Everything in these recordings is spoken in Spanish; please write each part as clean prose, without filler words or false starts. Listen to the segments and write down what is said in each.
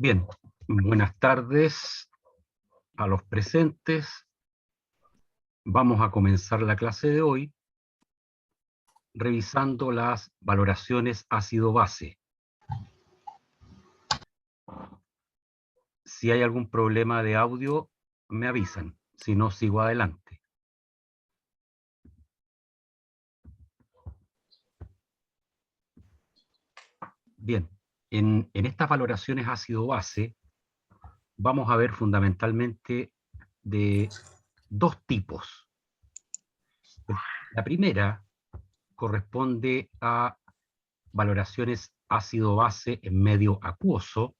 Bien, buenas tardes a los presentes. Vamos a comenzar la clase de hoy revisando las valoraciones ácido-base. Si hay algún problema de audio, me avisan, si no, sigo adelante. Bien, en estas valoraciones ácido-base vamos a ver fundamentalmente de dos tipos. La primera corresponde a valoraciones ácido-base en medio acuoso,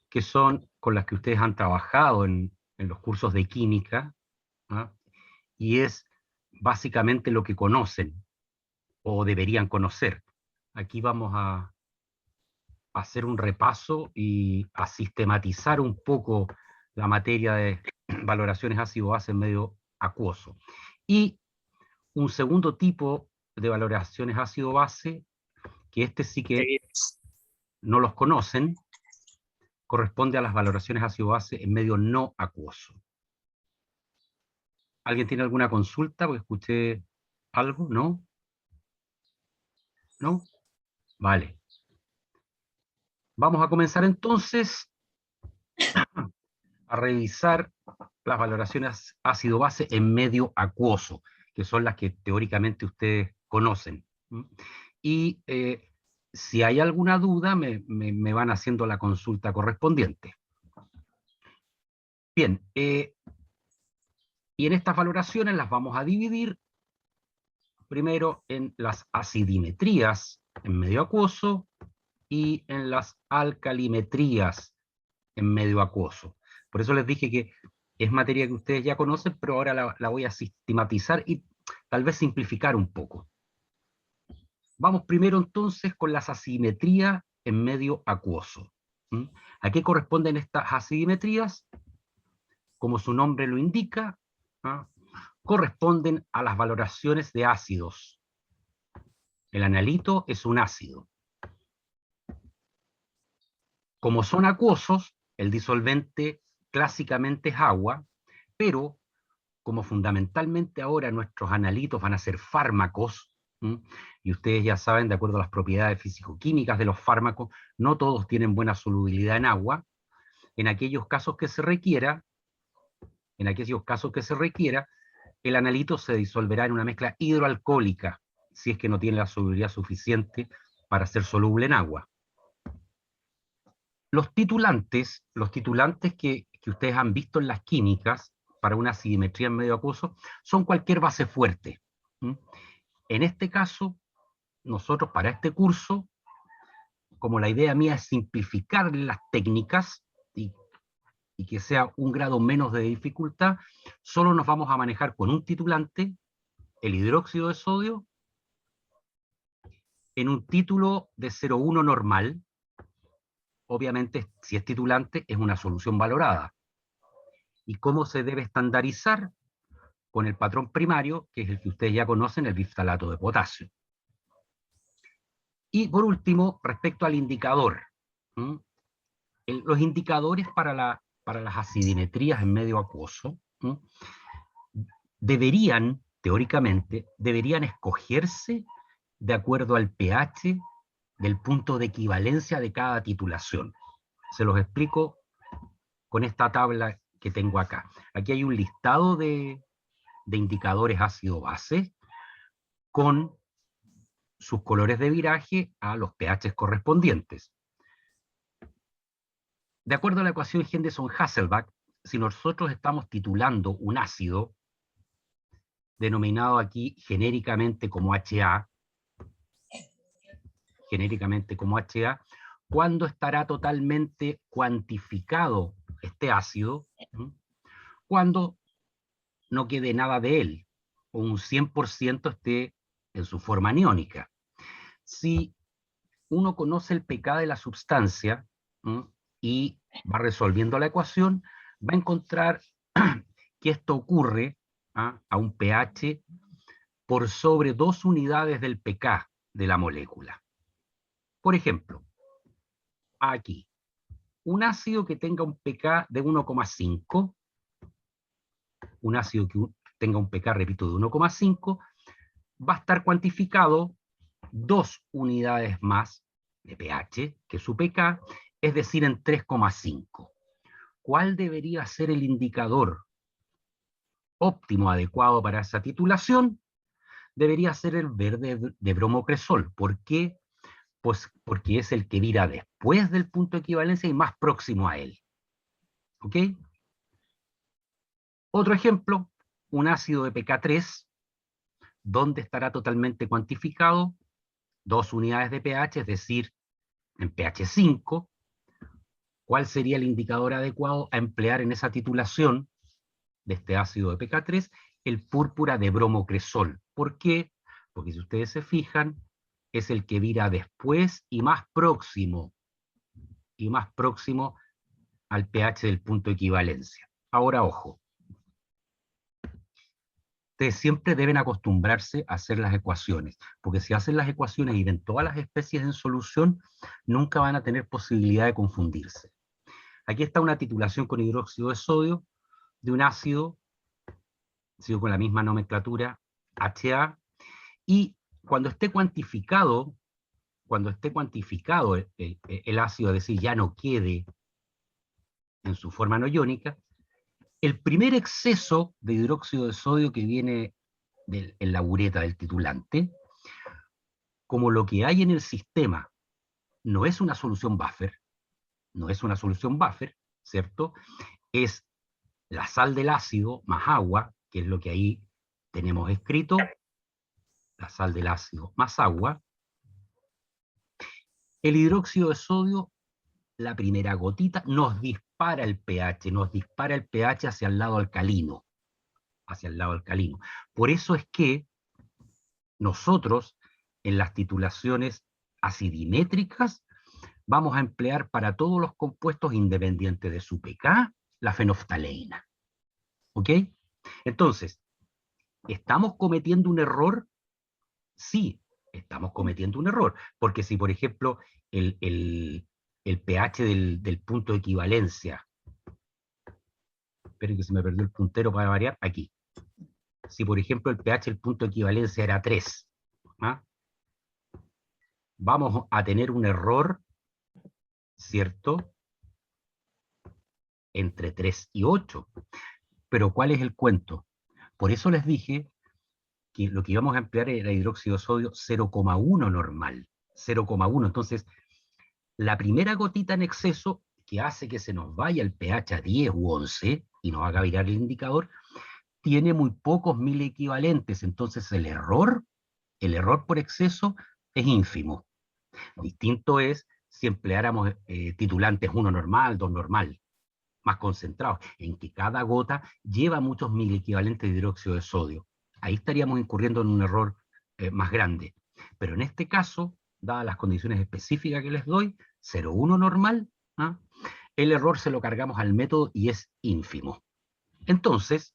que son con las que ustedes han trabajado en los cursos de química, ¿ah? Y es básicamente lo que conocen o deberían conocer. Aquí vamos a hacer un repaso y a sistematizar un poco la materia de valoraciones ácido-base en medio acuoso. Y un segundo tipo de valoraciones ácido-base, que este sí que no los conocen, corresponde a las valoraciones ácido-base en medio no acuoso. ¿Alguien tiene alguna consulta? Porque escuché algo, ¿no? ¿No? Vale. Vamos a comenzar entonces a revisar las valoraciones ácido-base en medio acuoso, que son las que teóricamente ustedes conocen. Y si hay alguna duda, me van haciendo la consulta correspondiente. Bien, y en estas valoraciones las vamos a dividir primero en las acidimetrías en medio acuoso y en las alcalimetrías en medio acuoso. Por eso les dije que es materia que ustedes ya conocen, pero ahora la voy a sistematizar y tal vez simplificar un poco. Vamos primero entonces con las asimetrías en medio acuoso. ¿A qué corresponden estas asimetrías? Como su nombre lo indica, corresponden a las valoraciones de ácidos. El analito es un ácido. Como son acuosos, el disolvente clásicamente es agua, pero como fundamentalmente ahora nuestros analitos van a ser fármacos, y ustedes ya saben, de acuerdo a las propiedades físico-químicas de los fármacos, no todos tienen buena solubilidad en agua. En aquellos casos que se requiera, el analito se disolverá en una mezcla hidroalcohólica, si es que no tiene la solubilidad suficiente para ser soluble en agua. Los titulantes que ustedes han visto en las químicas para una acidimetría en medio acuoso son cualquier base fuerte. En este caso, nosotros para este curso, como la idea mía es simplificar las técnicas y que sea un grado menos de dificultad, solo nos vamos a manejar con un titulante, el hidróxido de sodio, en un título de 0,1 normal. Obviamente, si es titulante, es una solución valorada. ¿Y cómo se debe estandarizar? Con el patrón primario, que es el que ustedes ya conocen, el biftalato de potasio. Y por último, respecto al indicador. Los indicadores para las acidimetrías en medio acuoso teóricamente, deberían escogerse de acuerdo al pH del punto de equivalencia de cada titulación. Se los explico con esta tabla que tengo acá. Aquí hay un listado de indicadores ácido-base con sus colores de viraje a los pHs correspondientes. De acuerdo a la ecuación Henderson-Hasselbalch, si nosotros estamos titulando un ácido, denominado aquí genéricamente como HA, ¿cuándo estará totalmente cuantificado este ácido? Cuando no quede nada de él, o un 100% esté en su forma aniónica. Si uno conoce el pK de la sustancia y va resolviendo la ecuación, va a encontrar que esto ocurre a un pH por sobre 2 unidades del pK de la molécula. Por ejemplo, aquí, un ácido que tenga un pK de 1,5, un ácido que tenga un pK, repito, de 1,5, va a estar cuantificado 2 unidades más de pH que su pK, es decir, en 3,5. ¿Cuál debería ser el indicador óptimo adecuado para esa titulación? Debería ser el verde de bromocresol. ¿Por qué? Pues porque es el que vira después del punto de equivalencia y más próximo a él. ¿Ok? Otro ejemplo, un ácido de pK3, ¿dónde estará totalmente cuantificado? 2 unidades de pH, es decir, en pH 5. ¿Cuál sería el indicador adecuado a emplear en esa titulación de este ácido de pK3? El púrpura de bromocresol. ¿Por qué? Porque si ustedes se fijan, es el que vira después y más próximo al pH del punto de equivalencia. Ahora, ojo, ustedes siempre deben acostumbrarse a hacer las ecuaciones, porque si hacen las ecuaciones y ven todas las especies en solución, nunca van a tener posibilidad de confundirse. Aquí está una titulación con hidróxido de sodio de un ácido, sigo con la misma nomenclatura, HA, y cuando esté cuantificado el ácido, es decir, ya no quede en su forma no iónica, el primer exceso de hidróxido de sodio que viene en la ureta del titulante, como lo que hay en el sistema no es una solución buffer, ¿cierto? Es la sal del ácido más agua, que es lo que ahí tenemos escrito, la sal del ácido más agua. El hidróxido de sodio, la primera gotita, nos dispara el pH hacia el lado alcalino, Por eso es que nosotros, en las titulaciones acidimétricas, vamos a emplear para todos los compuestos independientes de su pK, la fenoftaleína. ¿Ok? Entonces, ¿estamos cometiendo un error? Sí, estamos cometiendo un error, porque si, por ejemplo, el pH del punto de equivalencia, esperen que se me perdió el puntero para variar, aquí. Si, por ejemplo, el pH del punto de equivalencia era 3, ¿ah? Vamos a tener un error, ¿cierto? Entre 3 y 8. Pero ¿cuál es el cuento? Por eso les dije que lo que íbamos a emplear era hidróxido de sodio 0,1 normal. 0,1. Entonces, la primera gotita en exceso que hace que se nos vaya el pH a 10 u 11 y nos haga virar el indicador, tiene muy pocos miliequivalentes. Entonces, el error por exceso es ínfimo. Distinto es si empleáramos titulantes 1 normal, 2 normal, más concentrados, en que cada gota lleva muchos miliequivalentes de hidróxido de sodio. Ahí estaríamos incurriendo en un error más grande. Pero en este caso, dadas las condiciones específicas que les doy, 0,1 normal, ¿ah? El error se lo cargamos al método y es ínfimo. Entonces,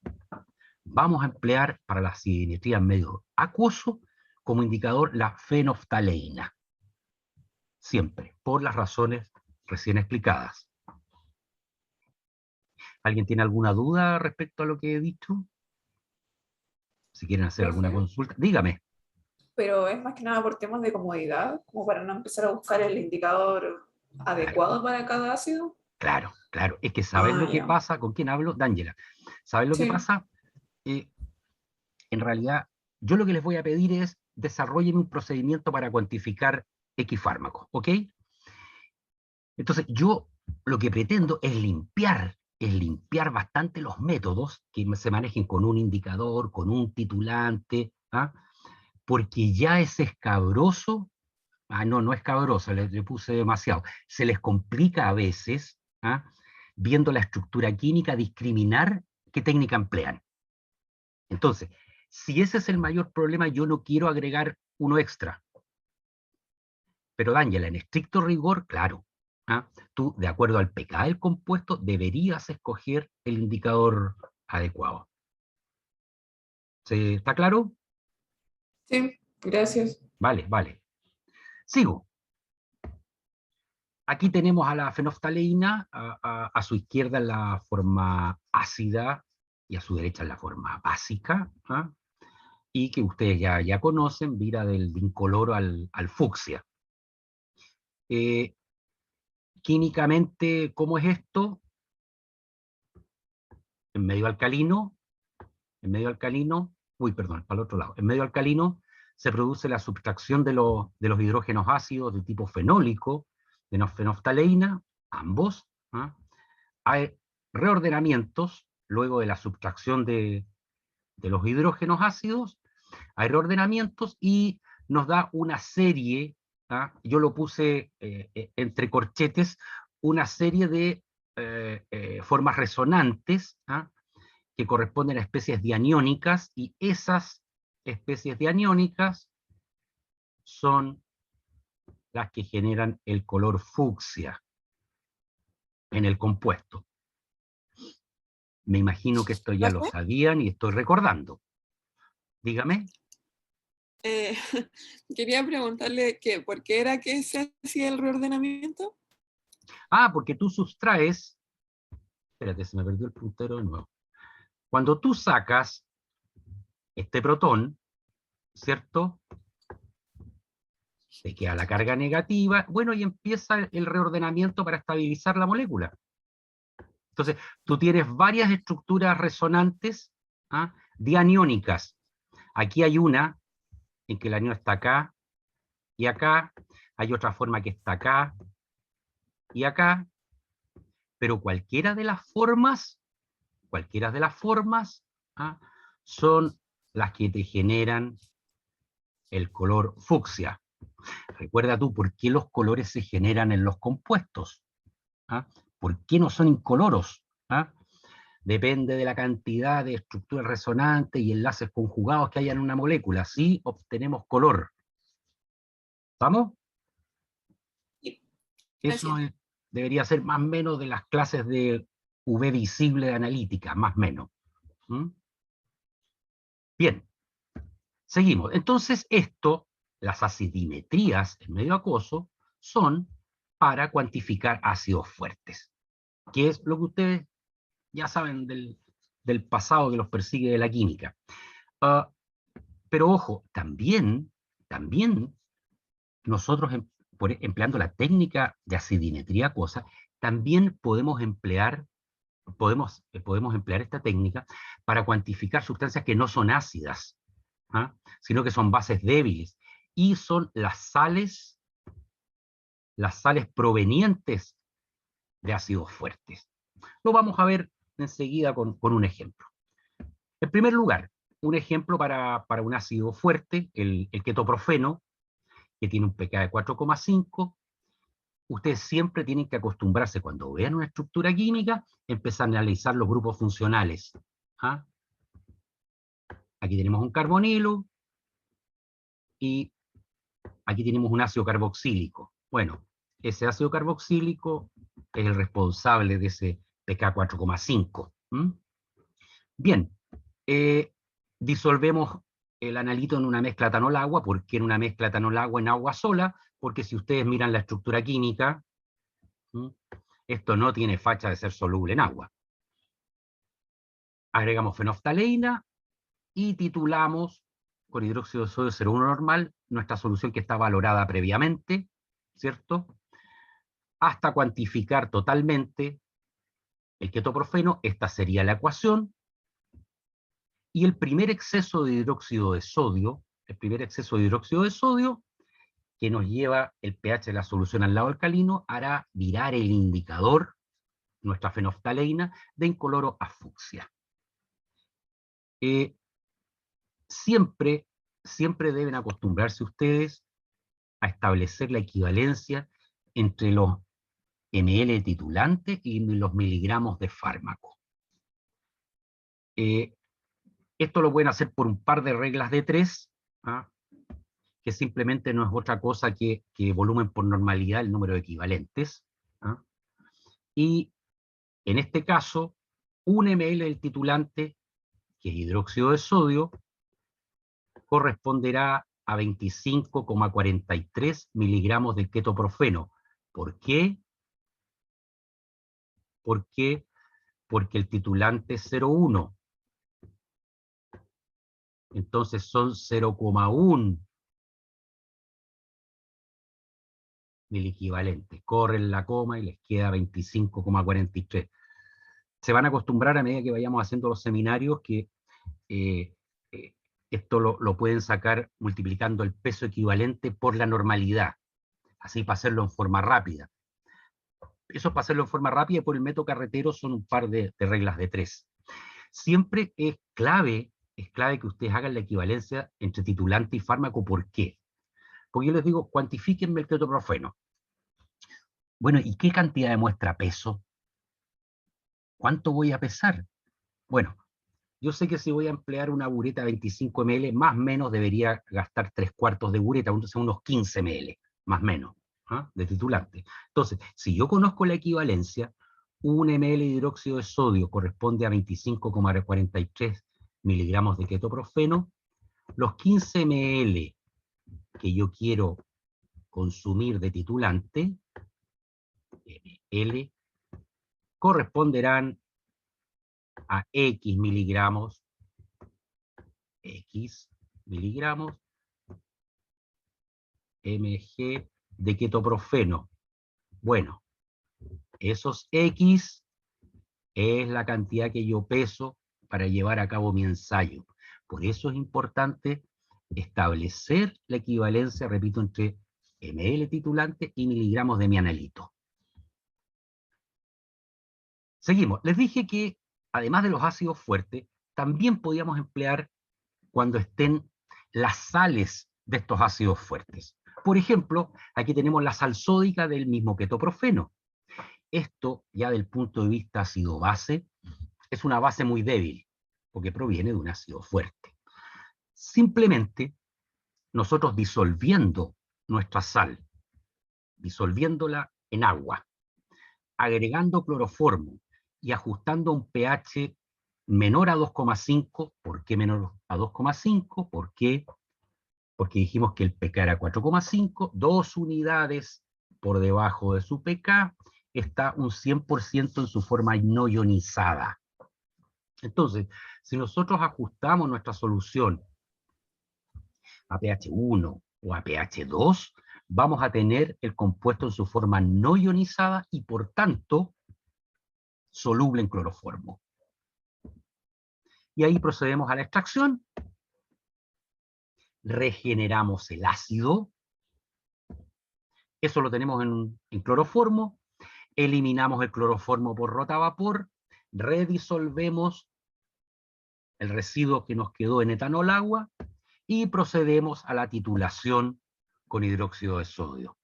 vamos a emplear para la acidimetría en medio acuoso como indicador la fenoftaleína. Siempre, por las razones recién explicadas. ¿Alguien tiene alguna duda respecto a lo que he dicho? Si quieren hacer alguna Profe, consulta, dígame. pero es más que nada por temas de comodidad, como para no empezar a buscar el indicador Claro, adecuado para cada ácido. claro. Es que ¿sabes Ah, lo que ya. pasa? ¿Con quién hablo? D'Angela. ¿Sabes lo que Sí, pasa? Eh, en realidad, yo lo que les voy a pedir es desarrollen un procedimiento para cuantificar X fármacos, ¿ok? Entonces, yo lo que pretendo es limpiar bastante los métodos que se manejen con un indicador, con un titulante, ¿ah? Porque ya es escabroso. No, no es cabroso, le puse demasiado. Se les complica a veces, ¿ah? Viendo la estructura química, discriminar qué técnica emplean. Entonces, si ese es el mayor problema, yo no quiero agregar uno extra. Pero D'Angela, en estricto rigor, claro, ¿ah? Tú, de acuerdo al pK del compuesto, deberías escoger el indicador adecuado. ¿Está claro? sí, gracias. Vale. Sigo. aquí tenemos a la fenoftalina, a su izquierda en la forma ácida y a su derecha en la forma básica, ¿ah? Y que ustedes ya conocen, vira del incoloro al fucsia. Químicamente, ¿cómo es esto? En medio alcalino, uy, perdón, para el otro lado, en medio alcalino se produce la subtracción de los hidrógenos ácidos de tipo fenólico, de fenoftalina, ambos, ¿ah? Hay reordenamientos, luego de la subtracción de los hidrógenos ácidos, hay reordenamientos y nos da una serie, ¿ah? Yo lo puse entre corchetes, una serie de formas resonantes, ¿ah? Que corresponden a especies dianiónicas, y esas especies dianiónicas son las que generan el color fucsia en el compuesto. Me imagino que esto ya lo ¿Profe? sabían y estoy recordando. Dígame. Eh, quería preguntarle que, ¿por qué era que se hacía el reordenamiento? Porque tú sustraes, espérate, se me perdió el puntero de nuevo. Cuando tú sacas este protón, ¿cierto? Te queda la carga negativa, bueno, y empieza el reordenamiento para estabilizar la molécula. Entonces, tú tienes varias estructuras resonantes, ¿ah? Dianiónicas. Aquí hay una en que el anión está acá y acá, hay otra forma que está acá y acá, pero cualquiera de las formas, ¿ah? Son las que te generan el color fucsia. Recuerda tú por qué los colores se generan en los compuestos. ¿Ah? ¿Por qué no son incoloros? ¿Ah? Depende de la cantidad de estructuras resonantes y enlaces conjugados que haya en una molécula. Así obtenemos color. ¿Vamos? Sí, Eso gracias. debería ser más o menos de las clases de UV visible de analítica, más o menos. ¿Mm? Bien, seguimos. Entonces las acidimetrías en medio acuoso, son para cuantificar ácidos fuertes, que es lo que ustedes ya saben del pasado que los persigue de la química. Pero ojo, también nosotros, empleando la técnica de acidimetría acuosa, también podemos emplear esta técnica para cuantificar sustancias que no son ácidas, ¿ah? Sino que son bases débiles, y son las sales provenientes de ácidos fuertes. Lo vamos a ver enseguida con un ejemplo. En primer lugar, un ejemplo para un ácido fuerte, el ketoprofeno, que tiene un pK de 4,5. Ustedes siempre tienen que acostumbrarse, cuando vean una estructura química, empezar a analizar los grupos funcionales. ¿Ah? Aquí tenemos un carbonilo y aquí tenemos un ácido carboxílico. Bueno, ese ácido carboxílico es el responsable de ese pK 4,5. Bien, disolvemos el analito en una mezcla etanol-agua. ¿Por qué en una mezcla etanol-agua en agua sola? Porque si ustedes miran la estructura química, esto no tiene facha de ser soluble en agua. Agregamos fenoftalina y titulamos con hidróxido de sodio 0,1 normal nuestra solución, que está valorada previamente, ¿cierto? Hasta cuantificar totalmente el ketoprofeno. Esta sería la ecuación. Y el primer exceso de hidróxido de sodio, que nos lleva el pH de la solución al lado alcalino, hará virar el indicador, nuestra fenoftalina, de incoloro a fucsia. Siempre deben acostumbrarse ustedes a establecer la equivalencia entre los ml de titulante y los miligramos de fármaco. Esto lo pueden hacer por un par de reglas de 3, ¿ah? Que simplemente no es otra cosa que volumen por normalidad, el número de equivalentes. ¿Ah? Y en este caso, 1 ml del titulante, que es hidróxido de sodio, corresponderá a 25,43 miligramos de ketoprofeno, ¿Por qué? ¿Por qué? Porque el titulante es 0,1. Entonces son 0,1 miliequivalentes. Corren la coma y les queda 25,43. Se van a acostumbrar a medida que vayamos haciendo los seminarios que eh, eh, esto lo pueden sacar multiplicando el peso equivalente por la normalidad, así para hacerlo en forma rápida. Eso para hacerlo en forma rápida, por el método carretero son un par de reglas de 3. Siempre es clave que ustedes hagan la equivalencia entre titulante y fármaco. ¿Por qué? Porque yo les digo, cuantifíquenme el ketoprofeno. Bueno, ¿y qué cantidad de muestra peso? ¿Cuánto voy a pesar? Bueno, yo sé que si voy a emplear una bureta de 25 ml, más o menos debería gastar 3/4 de bureta, entonces unos 15 ml, más o menos, ¿ah? De titulante. Entonces, si yo conozco la equivalencia, 1 ml de hidróxido de sodio corresponde a 25,43 miligramos de ketoprofeno, los 15 ml que yo quiero consumir de titulante, ml, corresponderán a X miligramos mg de ketoprofeno. Bueno, esos X es la cantidad que yo peso para llevar a cabo mi ensayo. Por eso es importante establecer la equivalencia, repito, entre ml titulante y miligramos de mi analito. Seguimos. Les dije que, además de los ácidos fuertes, también podíamos emplear cuando estén las sales de estos ácidos fuertes. Por ejemplo, aquí tenemos la sal sódica del mismo ketoprofeno. Esto, ya del punto de vista ácido-base, es una base muy débil, porque proviene de un ácido fuerte. Simplemente, nosotros disolviendo nuestra sal, disolviéndola en agua, agregando cloroformo y ajustando un pH menor a 2,5, ¿por qué menor a 2,5? ¿Por qué? Porque dijimos que el pK era 4,5, 2 unidades por debajo de su pK, está un 100% en su forma no ionizada. Entonces, si nosotros ajustamos nuestra solución a pH 1 o a pH 2, vamos a tener el compuesto en su forma no ionizada y, por tanto, soluble en cloroformo. Y ahí procedemos a la extracción. Regeneramos el ácido. Eso lo tenemos en cloroformo. Eliminamos el cloroformo por rotavapor. Redisolvemos el residuo que nos quedó en etanol agua y procedemos a la titulación con hidróxido de sodio.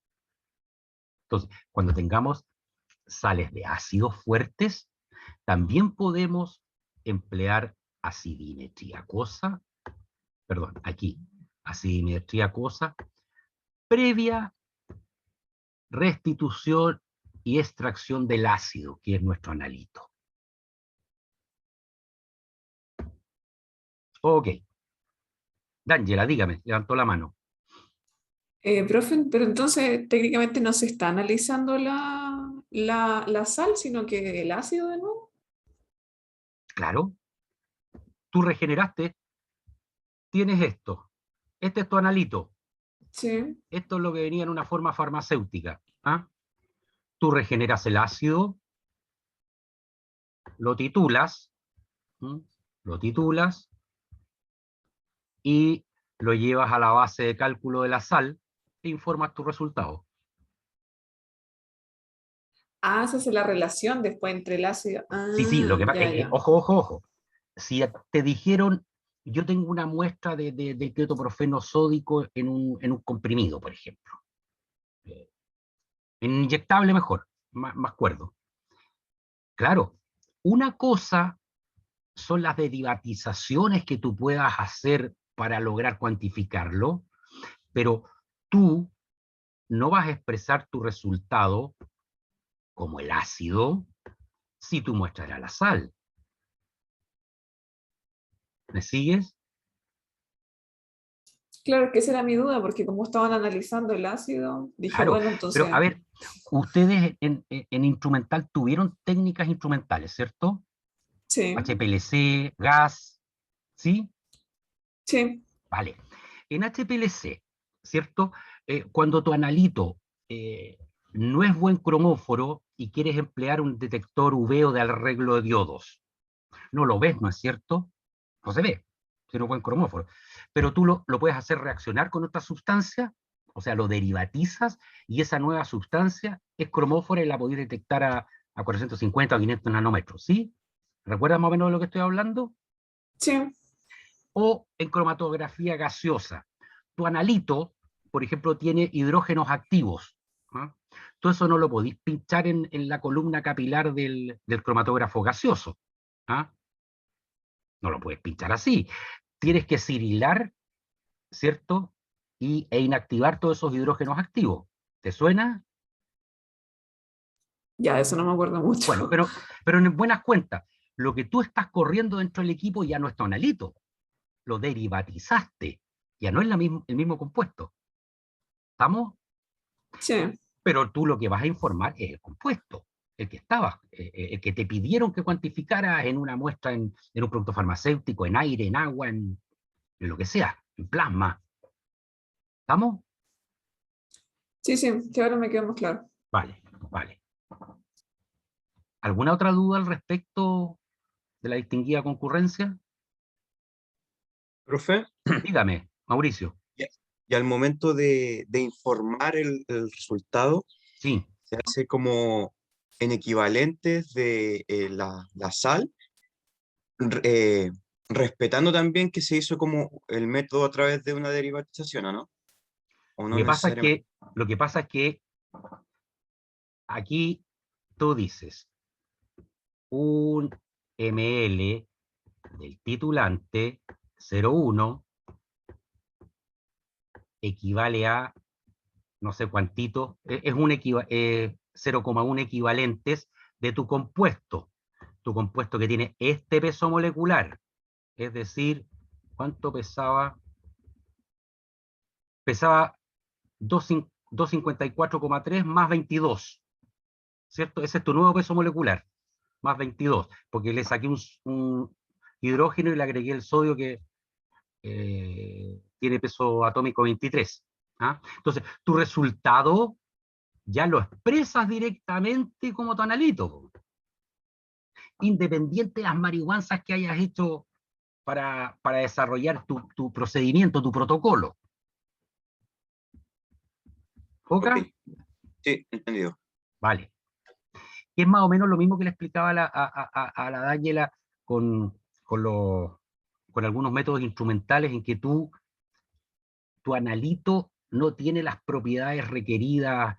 Entonces, cuando tengamos sales de ácidos fuertes, también podemos emplear acidimetría aquosa, perdón, aquí, acidimetría aquosa, previa restitución y extracción del ácido, que es nuestro analito. Ok. D'Angela, dígame, levantó la mano. Profe, pero entonces técnicamente no se está analizando la sal, sino que el ácido de nuevo. Claro, tú regeneraste, tienes esto. Este es tu analito. Sí. Esto es lo que venía en una forma farmacéutica. ¿Ah? Tú regeneras el ácido, lo titulas, ¿m? Lo titulas y lo llevas a la base de cálculo de la sal e informas tu resultado. Ah, esa es la relación después entre el ácido. Sí, sí, lo que pasa, Ya, ya. ojo, ojo, ojo. Si te dijeron, yo tengo una muestra de ketoprofeno sódico en un comprimido, por ejemplo. En inyectable mejor, más cuerdo. Claro, una cosa son las derivatizaciones que tú puedas hacer para lograr cuantificarlo, pero tú no vas a expresar tu resultado como el ácido si tu muestra era la sal. ¿Me sigues? Claro que esa era mi duda, porque como estaban analizando el ácido, dije, Claro, bueno, pero a entonces, ver, ustedes en instrumental tuvieron técnicas instrumentales, ¿cierto? sí, HPLC, gas, ¿sí? sí, Vale. En HPLC, ¿cierto? Cuando tu analito no es buen cromóforo y quieres emplear un detector UV o de arreglo de diodos, no lo ves, ¿no es cierto? No se ve, si no es buen cromóforo. Pero tú lo puedes hacer reaccionar con otra sustancia, o sea, lo derivatizas y esa nueva sustancia es cromófora y la podéis detectar a 450 o 500 nanómetros, ¿sí? ¿Recuerdas más o menos de lo que estoy hablando? sí. O en cromatografía gaseosa. Tu analito, por ejemplo, tiene hidrógenos activos. ¿Ah? Todo eso no lo podéis pinchar en la columna capilar del cromatógrafo gaseoso. ¿Ah? No lo puedes pinchar así. Tienes que sirilar, ¿cierto? E inactivar todos esos hidrógenos activos. ¿Te suena? Ya, de eso no me acuerdo Bueno, mucho. pero en buenas cuentas, lo que tú estás corriendo dentro del equipo ya no es tu analito, lo derivatizaste, ya no es el mismo compuesto. ¿Estamos? Sí, Pero tú lo que vas a informar es el compuesto, el que estaba, el que te pidieron que cuantificaras en una muestra, en un producto farmacéutico, en aire, en agua, en lo que sea, en plasma. ¿Estamos? sí, sí, que ahora me queda más claro. Vale, vale. ¿Alguna otra duda al respecto de la distinguida concurrencia? Profe, Dígame, Mauricio. y y al momento de informar el resultado, Sí, se hace como en equivalentes de la sal, r- eh, respetando también que se hizo como el método a través de una derivatización, ¿o no? ¿O lo no que pasa es necesariamente? que, lo que pasa es que aquí tú dices un ml del titulante 0,1 equivale a no sé cuántito, es un 0,1 equivalentes de tu compuesto que tiene este peso molecular, es decir, ¿cuánto pesaba? Pesaba 254,3 más 22, ¿cierto? Ese es tu nuevo peso molecular, más 22, porque le saqué un hidrógeno y le agregué el sodio que tiene peso atómico 23. ¿Ah? Entonces, tu resultado ya lo expresas directamente como tu analito, independiente de las marihuanzas que hayas hecho para desarrollar tu procedimiento, tu protocolo. Ok, ¿Foca? sí, entendido. Vale. Que es más o menos lo mismo que le explicaba a la Daniela con, con, los, con algunos métodos instrumentales en que tu analito no tiene las propiedades requeridas,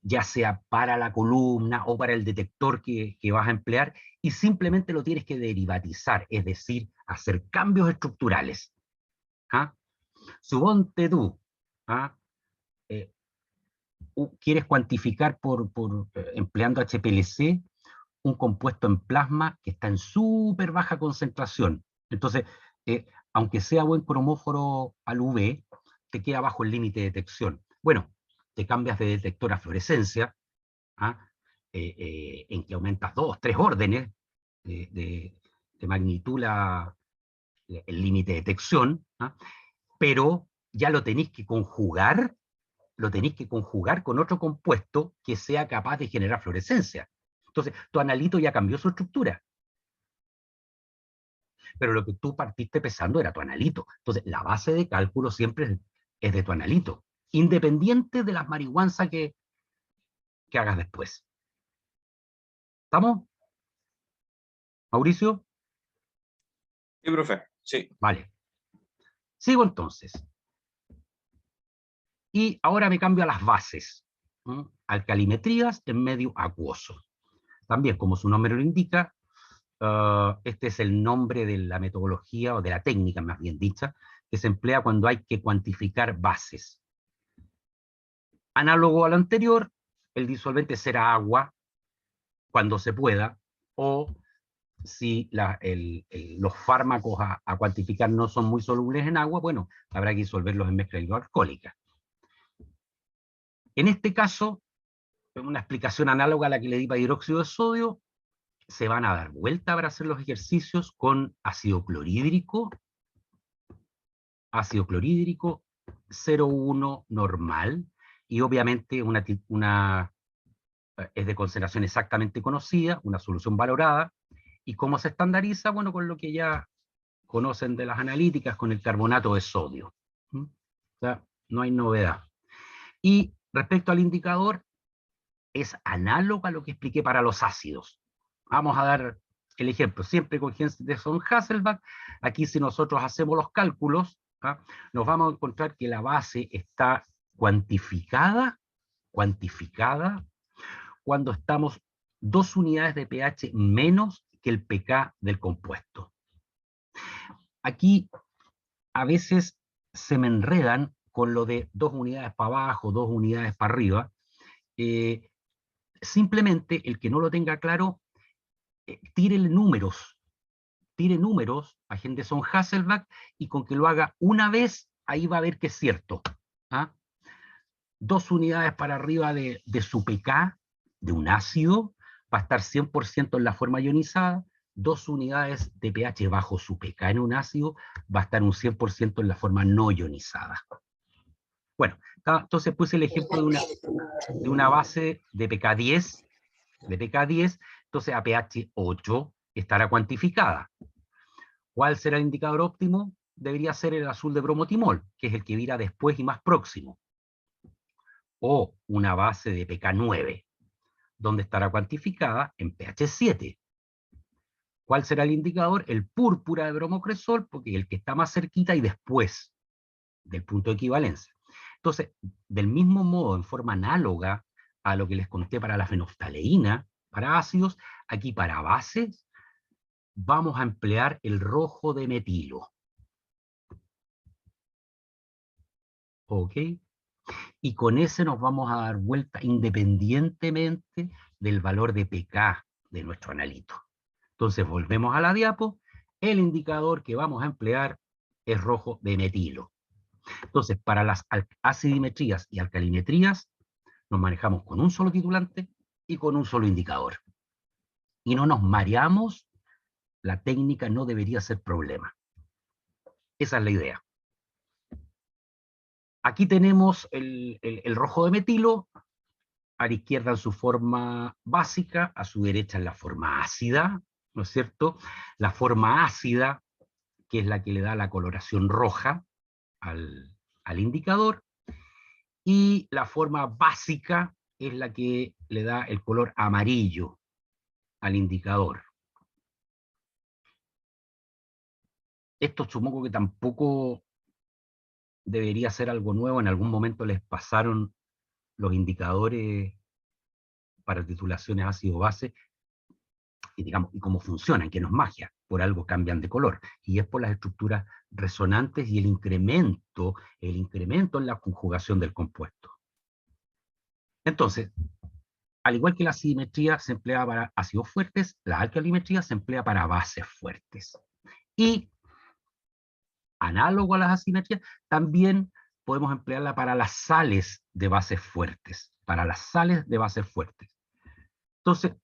ya sea para la columna o para el detector que vas a emplear, y simplemente lo tienes que derivatizar, es decir, hacer cambios estructurales. ¿Ah? Suponte tú, ¿ah? eh, quieres cuantificar empleando HPLC un compuesto en plasma que está en súper baja concentración. Entonces, eh, aunque sea buen cromóforo al UV, te queda bajo el límite de detección. Bueno, te cambias de detector a fluorescencia, ¿ah? En que aumentas 2, 3 órdenes de magnitud el límite de detección, ¿ah? Pero ya lo tenéis que conjugar con otro compuesto que sea capaz de generar fluorescencia. Entonces, tu analito ya cambió su estructura, pero lo que tú partiste pesando era tu analito. Entonces, la base de cálculo siempre es de tu analito, independiente de las marihuanzas que hagas después. ¿Estamos, Mauricio? Sí, profe, sí. Vale. Sigo entonces. Y ahora me cambio a las bases. Alcalimetrías en medio acuoso. También, como su nombre lo indica, este es el nombre de la metodología o de la técnica, más bien dicha, que se emplea cuando hay que cuantificar bases. Análogo al anterior, el disolvente será agua cuando se pueda, o si los fármacos a cuantificar no son muy solubles en agua, bueno, habrá que disolverlos en mezcla hidroalcohólica. En este caso, una explicación análoga a la que le di para hidróxido de sodio, se van a dar vuelta para hacer los ejercicios con ácido clorhídrico 0,1 normal, y obviamente es de concentración exactamente conocida, una solución valorada. ¿Y cómo se estandariza? Bueno, con lo que ya conocen de las analíticas, con el carbonato de sodio. O sea, no hay novedad. Y respecto al indicador, es análogo a lo que expliqué para los ácidos. Vamos a dar el ejemplo, siempre con Henderson-Hasselbalch. Aquí, si nosotros hacemos los cálculos, nos vamos a encontrar que la base está cuantificada cuando estamos 2 unidades de pH menos que el pK del compuesto. Aquí a veces se me enredan con lo de 2 unidades para abajo, 2 unidades para arriba. Simplemente el que no lo tenga claro, tire números a Henderson-Hasselbalch, y con que lo haga una vez, ahí va a ver que es cierto. 2 unidades para arriba de su pK de un ácido va a estar 100% en la forma ionizada, 2 unidades de pH bajo su pK en un ácido va a estar un 100% en la forma no ionizada. Bueno, entonces puse el ejemplo de una base de pK 10, entonces a pH 8 estará cuantificada. ¿Cuál será el indicador óptimo? Debería ser el azul de bromotimol, que es el que vira después y más próximo. O una base de pK 9, donde estará cuantificada en pH 7. ¿Cuál será el indicador? El púrpura de bromocresol, porque es el que está más cerquita y después del punto de equivalencia. Entonces, del mismo modo, en forma análoga a lo que les conté para la fenoftaleína, para ácidos, aquí para bases, vamos a emplear el rojo de metilo. ¿Ok? Y con ese nos vamos a dar vuelta independientemente del valor de pK de nuestro analito. Entonces volvemos a la diapo, el indicador que vamos a emplear es rojo de metilo. Entonces, para las acidimetrías y alcalimetrías, nos manejamos con un solo titulante y con un solo indicador. Y no nos mareamos, la técnica no debería ser problema. Esa es la idea. Aquí tenemos el rojo de metilo, a la izquierda en su forma básica, a su derecha en la forma ácida, ¿no es cierto? La forma ácida, que es la que le da la coloración roja al indicador, y la forma básica es la que le da el color amarillo al indicador. Esto supongo que tampoco debería ser algo nuevo, en algún momento les pasaron los indicadores para titulaciones ácido-base, y digamos, y cómo funcionan, que no es magia, por algo cambian de color, y es por las estructuras resonantes y el incremento en la conjugación del compuesto. Entonces, al igual que la acidimetría se emplea para ácidos fuertes, la alcalimetría se emplea para bases fuertes. Y, análogo a las acidimetrías, también podemos emplearla para las sales de bases fuertes, Entonces,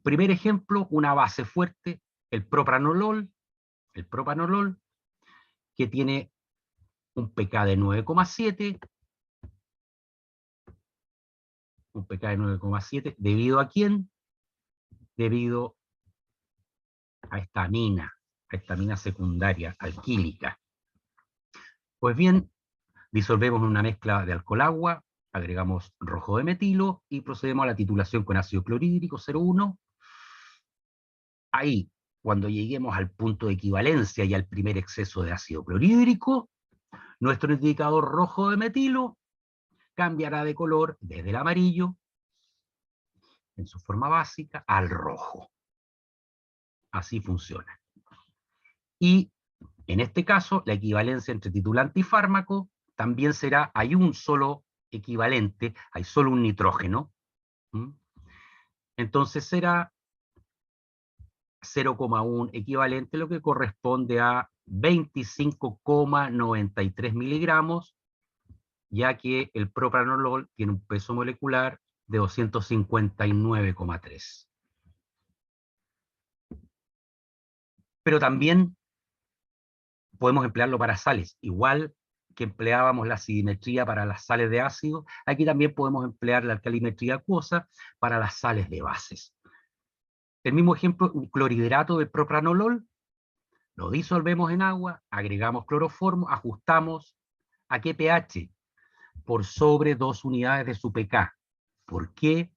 primer ejemplo, una base fuerte, el propranolol, que tiene un pK de 9,7, ¿debido a quién? Debido a esta amina secundaria alquílica. Pues bien, disolvemos en una mezcla de alcohol-agua, agregamos rojo de metilo y procedemos a la titulación con ácido clorhídrico 0,1. Ahí, cuando lleguemos al punto de equivalencia y al primer exceso de ácido clorhídrico, nuestro indicador rojo de metilo cambiará de color desde el amarillo, en su forma básica, al rojo. Así funciona. Y en este caso, la equivalencia entre titulante y fármaco también será, hay un solo equivalente, hay solo un nitrógeno. Entonces será 0,1 equivalente, lo que corresponde a 25,93 miligramos, ya que el propranolol tiene un peso molecular de 259,3. Pero también podemos emplearlo para sales, igual que empleábamos la acidimetría para las sales de ácido, aquí también podemos emplear la alcalimetría acuosa para las sales de bases. El mismo ejemplo, un clorhidrato de propranolol, lo disolvemos en agua, agregamos cloroformo, ajustamos a qué pH, por sobre 2 unidades de su pK. ¿Por qué?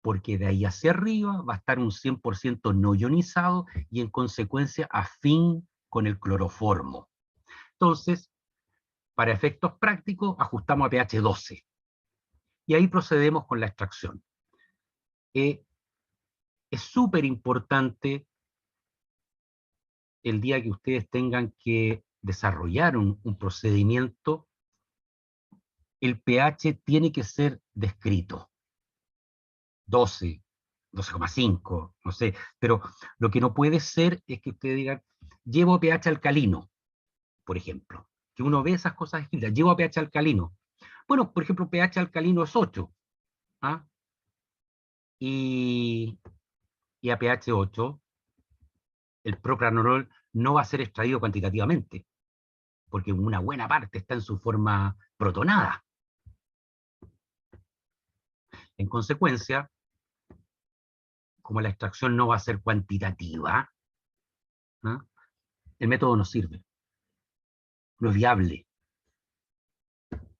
Porque de ahí hacia arriba va a estar un 100% no ionizado y en consecuencia afín con el cloroformo. Entonces, para efectos prácticos, ajustamos a pH 12. Y ahí procedemos con la extracción. Es súper importante el día que ustedes tengan que desarrollar un procedimiento, el pH tiene que ser descrito. 12, 12,5, no sé, pero lo que no puede ser es que ustedes digan, llevo pH alcalino, por ejemplo, que uno ve esas cosas escritas, llevo a pH alcalino. Bueno, por ejemplo, pH alcalino es 8, ¿ah? Y a pH 8, el propranolol no va a ser extraído cuantitativamente, porque una buena parte está en su forma protonada. En consecuencia, como la extracción no va a ser cuantitativa, ¿ah? El método no sirve, no es viable.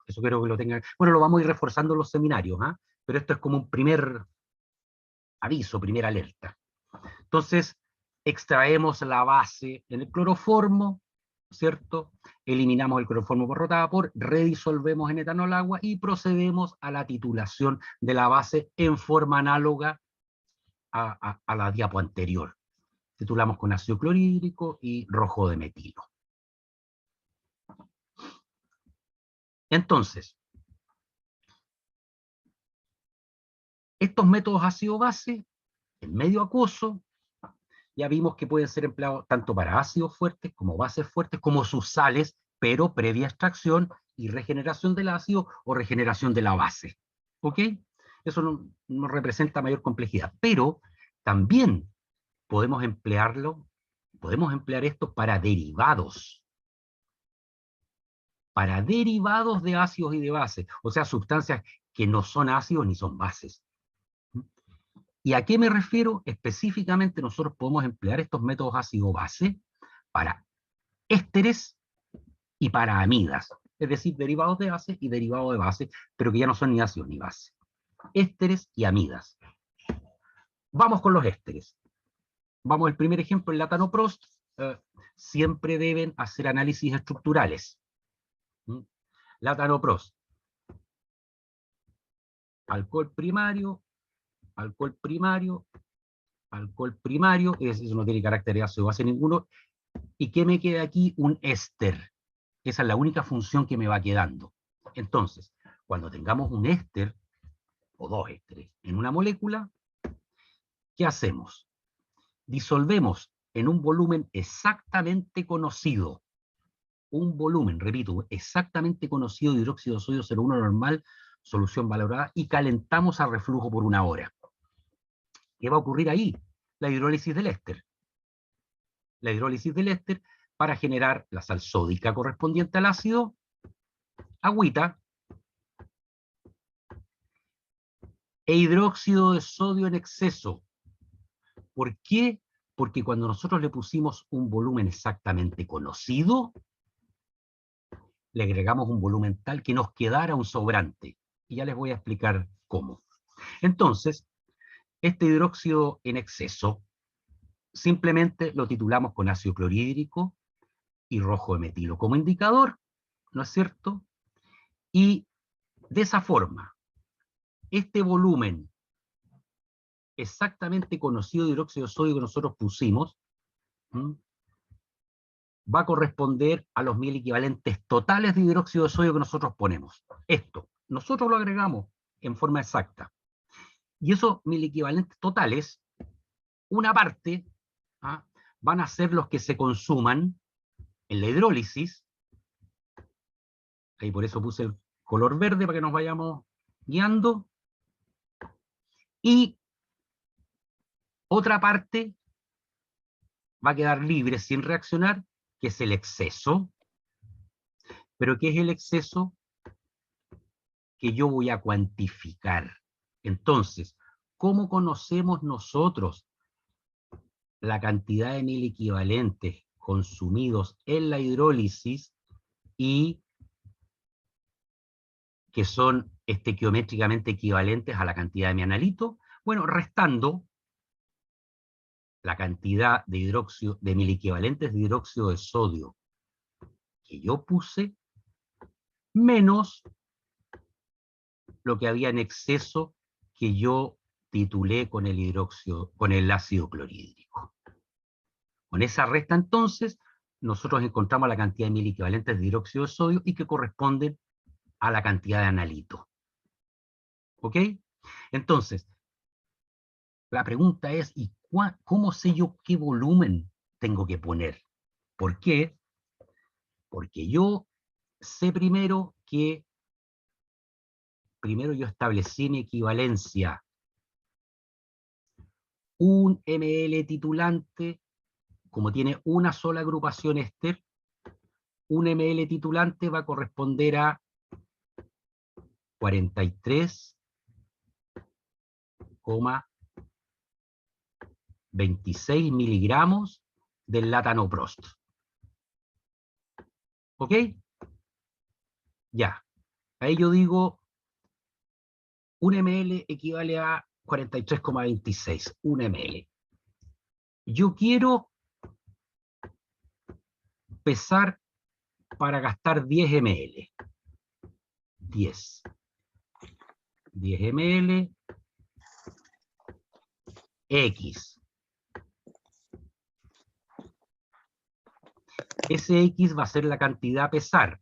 Eso quiero que lo tengan. Bueno, lo vamos a ir reforzando en los seminarios, ¿ah? Pero esto es como un primer aviso, primera alerta. Entonces, extraemos la base en el cloroformo, ¿cierto? Eliminamos el cloroformo por rotavapor, redisolvemos en etanol agua y procedemos a la titulación de la base en forma análoga a la diapo anterior. Titulamos con ácido clorhídrico y rojo de metilo. Entonces, estos métodos ácido-base, en medio acuoso, ya vimos que pueden ser empleados tanto para ácidos fuertes como bases fuertes, como sus sales, pero previa extracción y regeneración del ácido o regeneración de la base. ¿Ok? Eso no representa mayor complejidad, pero también podemos emplear esto para derivados de ácidos y de bases, o sea, sustancias que no son ácidos ni son bases. ¿Y a qué me refiero? Específicamente nosotros podemos emplear estos métodos ácido-base para ésteres y para amidas, es decir, derivados de base y derivados de base, pero que ya no son ni ácidos ni base. Ésteres y amidas. Vamos con los ésteres. Vamos al primer ejemplo, el latanoprost. Siempre deben hacer análisis estructurales. Latanoprost. Alcohol primario, alcohol primario, alcohol primario, eso no tiene carácter de ácido base ninguno. ¿Y qué me queda aquí? Un éster. Esa es la única función que me va quedando. Entonces, cuando tengamos un éster, o dos ésteres, en una molécula, ¿qué hacemos? Disolvemos en un volumen exactamente conocido, un volumen, repito, exactamente conocido de hidróxido de sodio 0,1 normal, solución valorada, y calentamos a reflujo por 1 hora. ¿Qué va a ocurrir ahí? La hidrólisis del éster. La hidrólisis del éster para generar la sal sódica correspondiente al ácido, agüita, e hidróxido de sodio en exceso. ¿Por qué? Porque cuando nosotros le pusimos un volumen exactamente conocido, le agregamos un volumen tal que nos quedara un sobrante. Y ya les voy a explicar cómo. Entonces, este hidróxido en exceso, simplemente lo titulamos con ácido clorhídrico y rojo de metilo como indicador, ¿no es cierto? Y de esa forma, este volumen exactamente conocido de hidróxido de sodio que nosotros pusimos, va a corresponder a los 1000 equivalentes totales de hidróxido de sodio que nosotros ponemos. Esto, nosotros lo agregamos en forma exacta. Y esos 1000 equivalentes totales una parte, ¿ah?, van a ser los que se consuman en la hidrólisis. Ahí por eso puse el color verde para que nos vayamos guiando. Y otra parte va a quedar libre sin reaccionar, que es el exceso. ¿Pero qué es el exceso? Que yo voy a cuantificar. Entonces, ¿cómo conocemos nosotros la cantidad de mil equivalentes consumidos en la hidrólisis y que son estequiométricamente equivalentes a la cantidad de mi analito? Bueno, restando la cantidad de hidróxido, de mil equivalentes de hidróxido de sodio que yo puse, menos lo que había en exceso que yo titulé con el hidróxido, con el ácido clorhídrico. Con esa resta, entonces, nosotros encontramos la cantidad de mil equivalentes de hidróxido de sodio y que corresponden a la cantidad de analito. ¿Ok? Entonces, la pregunta es, ¿y cómo sé yo qué volumen tengo que poner? ¿Por qué? Porque yo sé primero que yo establecí mi equivalencia. Un ml titulante, como tiene una sola agrupación éster, un ml titulante va a corresponder a 43,26 miligramos del latanoprost. ¿Ok? Ya. Ahí yo digo, un ml equivale a 43,26. Un ml. Yo quiero pesar para gastar 10 ml. 10 ml X. Ese X va a ser la cantidad a pesar,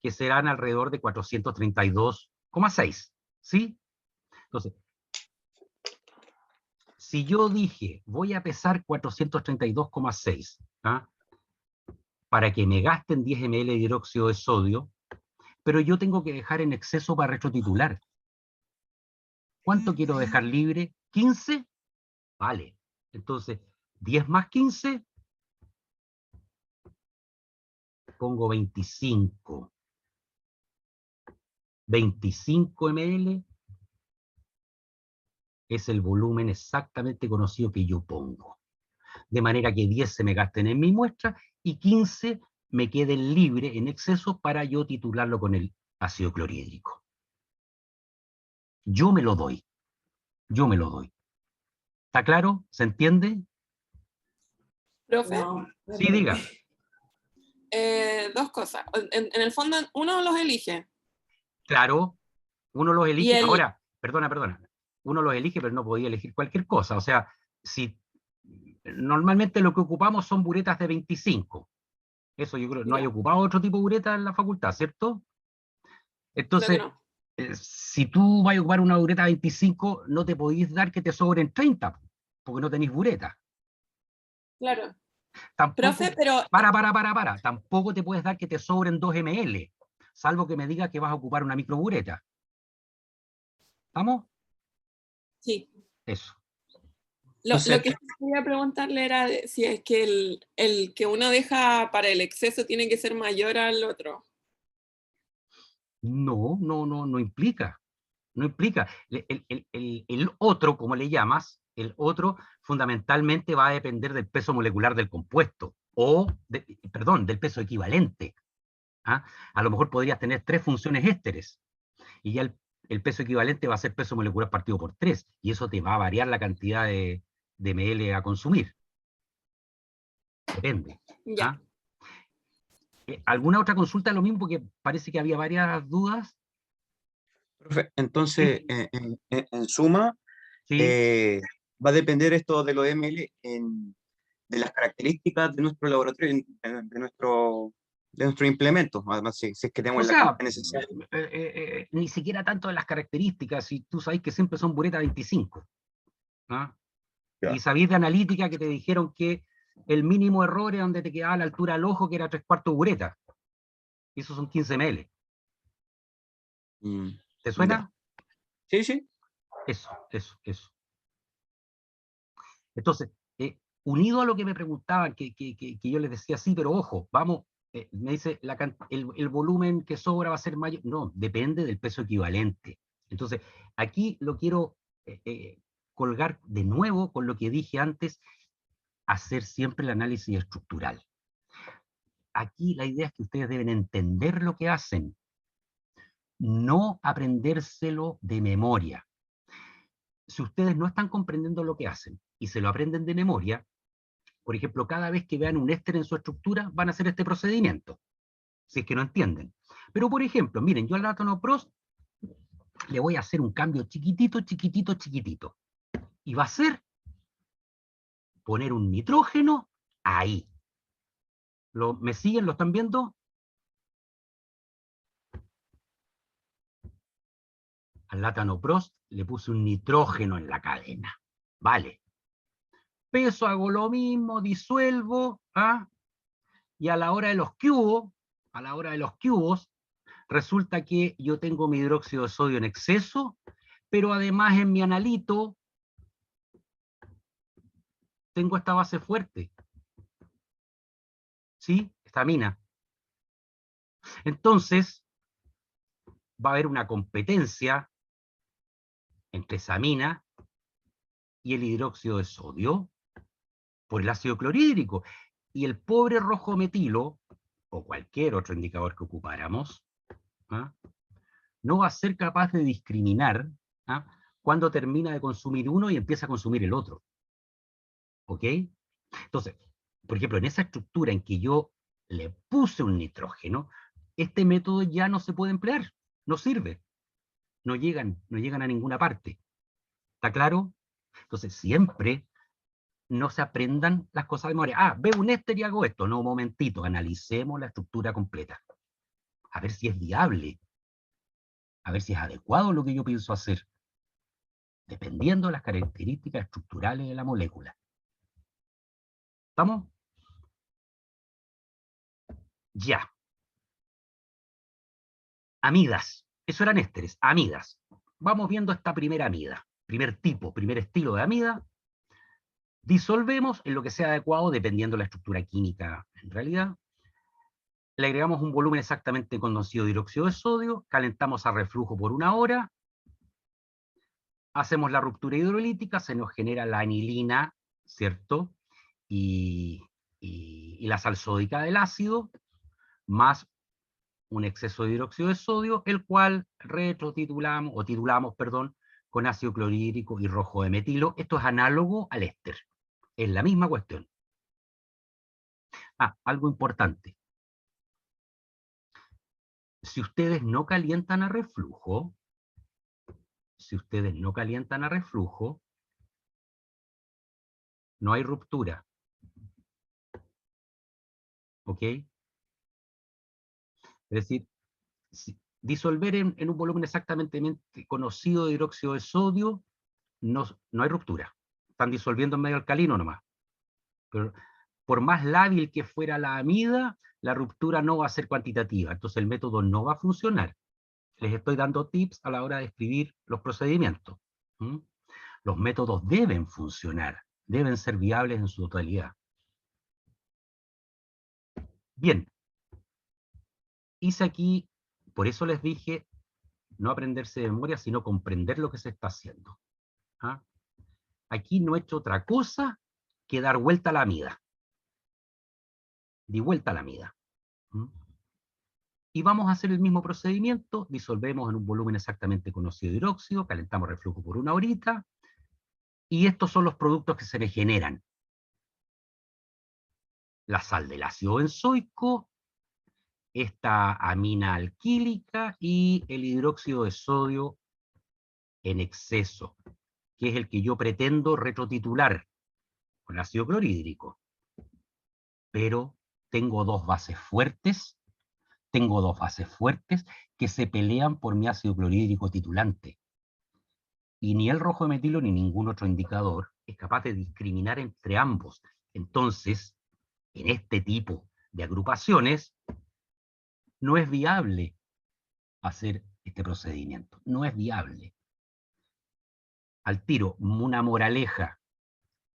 que serán alrededor de 432,6. ¿Sí? Entonces, si yo dije, voy a pesar 432,6, ¿ah?, para que me gasten 10 ml de hidróxido de sodio, pero yo tengo que dejar en exceso para retotitular. ¿Cuánto quiero dejar libre? ¿15? Vale. Entonces, 10 más 15, pongo 25. 25 ml es el volumen exactamente conocido que yo pongo. De manera que 10 se me gasten en mi muestra y 15 me queden libre en exceso para yo titularlo con el ácido clorhídrico. Yo me lo doy. Yo me lo doy. ¿Está claro? ¿Se entiende? Profe, No, Sí, diga. dos cosas. En el fondo, uno los elige. Claro, uno los Y elige. el, Ahora, perdona. Uno los elige, pero no podía elegir cualquier cosa. O sea, si normalmente lo que ocupamos son buretas de 25. Eso yo creo, no hay ya, ocupado otro tipo de bureta en la facultad, ¿cierto? creo que Entonces, no. si tú vas a ocupar una bureta de 25, no te podéis dar que te sobren 30, porque no tenéis bureta. Claro. Tampoco, Profe, pero para. Tampoco te puedes dar que te sobren 2 ml, salvo que me digas que vas a ocupar una microbureta. ¿Estamos? sí. Eso. Lo Entonces, que quería preguntarle era si es que el que uno deja para el exceso tiene que ser mayor al otro. No implica. No implica. El otro, como le llamas, el otro fundamentalmente va a depender del peso molecular del compuesto, o, del peso equivalente. ¿Ah? A lo mejor podrías tener 3 funciones ésteres, y ya el peso equivalente va a ser peso molecular partido por 3, y eso te va a variar la cantidad de ml a consumir. Depende. Ya. ¿Ah? ¿Alguna otra consulta? Lo mismo, porque parece que había varias dudas. profe, entonces, Sí, en suma, sí. va a depender esto de los ML de las características de nuestro laboratorio, de nuestro implemento, además, si es que O tenemos la sea, cantidad necesaria. ni siquiera tanto de las características, y tú sabes que siempre son buretas 25. ¿Ah? Ya. Y sabéis de analítica que te dijeron que el mínimo error es donde te quedaba a la altura del ojo, que era 3/4 bureta. Y esos son 15 ml. Mm, ¿Te suena? ya. Sí, sí. Eso. Entonces, unido a lo que me preguntaban, que yo les decía, sí, pero ojo, vamos, me dice, el volumen que sobra va a ser mayor. No, depende del peso equivalente. Entonces, aquí lo quiero colgar de nuevo con lo que dije antes, hacer siempre el análisis estructural. Aquí la idea es que ustedes deben entender lo que hacen, no aprendérselo de memoria. Si ustedes no están comprendiendo lo que hacen y se lo aprenden de memoria, por ejemplo, cada vez que vean un éster en su estructura, van a hacer este procedimiento, si es que no entienden. Pero, por ejemplo, miren, yo al latanoprost le voy a hacer un cambio chiquitito. Y va a ser poner un nitrógeno ahí. ¿Me siguen? ¿Lo están viendo? Al latanoprost le puse un nitrógeno en la cadena. Vale. Peso, hago lo mismo, disuelvo, ¿ah? Y a la hora de los cubos, resulta que yo tengo mi hidróxido de sodio en exceso, pero además en mi analito tengo esta base fuerte. ¿Sí? Esta amina. Entonces, va a haber una competencia entre esa amina y el hidróxido de sodio por el ácido clorhídrico. Y el pobre rojo metilo, o cualquier otro indicador que ocupáramos, ¿ah? No va a ser capaz de discriminar, ¿ah?, cuando termina de consumir uno y empieza a consumir el otro. ¿Ok? Entonces, por ejemplo, en esa estructura en que yo le puse un nitrógeno, este método ya no se puede emplear, no sirve, no llegan a ninguna parte. ¿Está claro? Entonces, siempre no se aprendan las cosas de memoria. Ah, veo un éster y hago esto. No, un momentito, analicemos la estructura completa. A ver si es viable, a ver si es adecuado lo que yo pienso hacer, dependiendo de las características estructurales de la molécula. ¿Estamos? Ya. Amidas. Eso eran ésteres, amidas. Vamos viendo esta primera amida. Primer tipo, primer estilo de amida. Disolvemos en lo que sea adecuado, dependiendo de la estructura química en realidad. Le agregamos un volumen exactamente conocido de hidróxido de sodio, calentamos a reflujo por 1 hora, hacemos la ruptura hidrolítica, se nos genera la anilina, ¿cierto? Y la sal sódica del ácido, más un exceso de hidróxido de sodio, el cual titulamos con ácido clorhídrico y rojo de metilo. Esto es análogo al éster. Es la misma cuestión. Algo importante. Si ustedes no calientan a reflujo, no hay ruptura. ¿Ok? Es decir, disolver en un volumen exactamente conocido de hidróxido de sodio, no hay ruptura. Están disolviendo en medio alcalino nomás. Pero por más lábil que fuera la amida, la ruptura no va a ser cuantitativa. Entonces el método no va a funcionar. Les estoy dando tips a la hora de escribir los procedimientos. Los métodos deben funcionar, deben ser viables en su totalidad. Bien. Hice aquí, por eso les dije, no aprenderse de memoria, sino comprender lo que se está haciendo. ¿Ah? Aquí no he hecho otra cosa que dar vuelta a la amida. Di vuelta a la amida. Y vamos a hacer el mismo procedimiento, disolvemos en un volumen exactamente conocido de hidróxido, calentamos reflujo por 1 horita, y estos son los productos que se me generan. La sal del ácido benzoico, esta amina alquílica y el hidróxido de sodio en exceso, que es el que yo pretendo retrotitular con ácido clorhídrico. Pero tengo dos bases fuertes que se pelean por mi ácido clorhídrico titulante. Y ni el rojo de metilo ni ningún otro indicador es capaz de discriminar entre ambos. Entonces, en este tipo de agrupaciones, no es viable hacer este procedimiento. No es viable. Al tiro, una moraleja.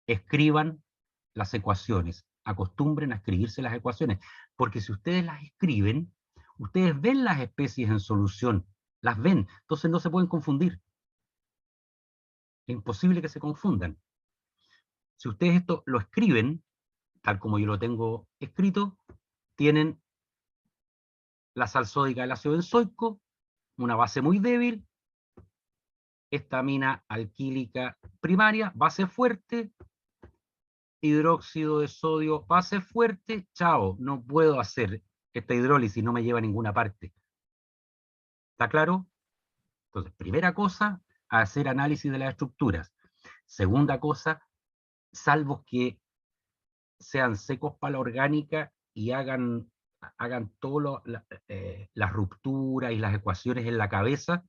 Escriban las ecuaciones. Acostumbren a escribirse las ecuaciones. Porque si ustedes las escriben, ustedes ven las especies en solución. Las ven. Entonces no se pueden confundir. Es imposible que se confundan. Si ustedes esto lo escriben, tal como yo lo tengo escrito, tienen la sal sódica del ácido benzoico, una base muy débil, esta amina alquílica primaria, base fuerte, hidróxido de sodio, base fuerte, chao, no puedo hacer esta hidrólisis, no me lleva a ninguna parte. ¿Está claro? Entonces, primera cosa, hacer análisis de las estructuras. Segunda cosa, salvo que sean secos para la orgánica y hagan todas las rupturas y las ecuaciones en la cabeza,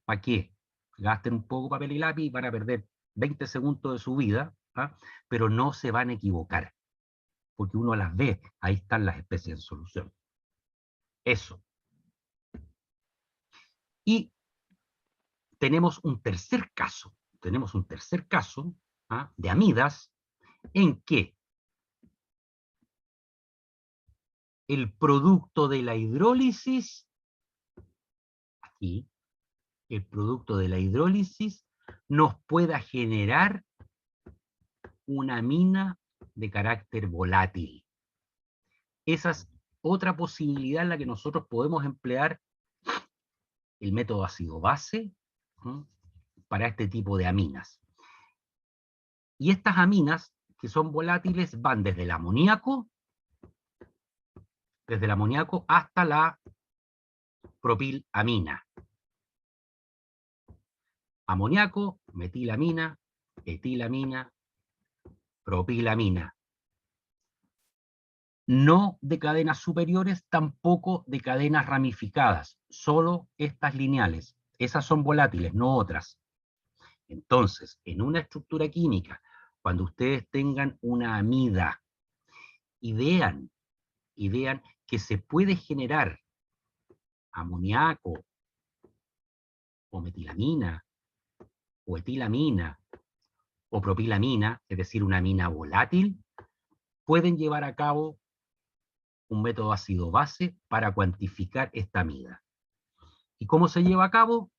¿para qué? Gasten un poco papel y lápiz y van a perder 20 segundos de su vida, ¿ah? Pero no se van a equivocar, porque uno las ve, ahí están las especies en solución. Eso. Y tenemos un tercer caso, ¿ah? De amidas en que el producto de la hidrólisis, aquí, el producto de la hidrólisis nos pueda generar una amina de carácter volátil. Esa es otra posibilidad en la que nosotros podemos emplear el método ácido-base para este tipo de aminas. Y estas aminas, que son volátiles, van desde el amoníaco hasta la propilamina. Amoníaco, metilamina, etilamina, propilamina. No de cadenas superiores, tampoco de cadenas ramificadas, solo estas lineales. Esas son volátiles, no otras. Entonces, en una estructura química, cuando ustedes tengan una amida, y vean que se puede generar amoníaco, o metilamina, o etilamina, o propilamina, es decir, una amina volátil, pueden llevar a cabo un método ácido-base para cuantificar esta amida. ¿Y cómo se lleva a cabo?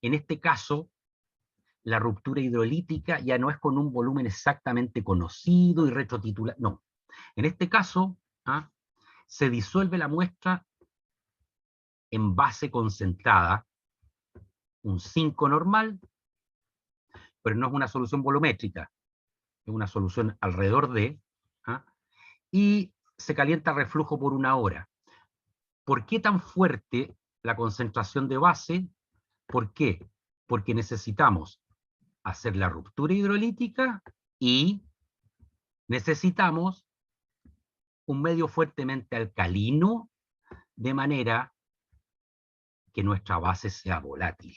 En este caso, la ruptura hidrolítica ya no es con un volumen exactamente conocido y retrotitular, no. En este caso, se disuelve la muestra en base concentrada, un 5 normal, pero no es una solución volumétrica, es una solución alrededor de, y se calienta a reflujo por 1 hora. ¿Por qué tan fuerte la concentración de base? ¿Por qué? Porque necesitamos hacer la ruptura hidrolítica y necesitamos un medio fuertemente alcalino, de manera que nuestra base sea volátil.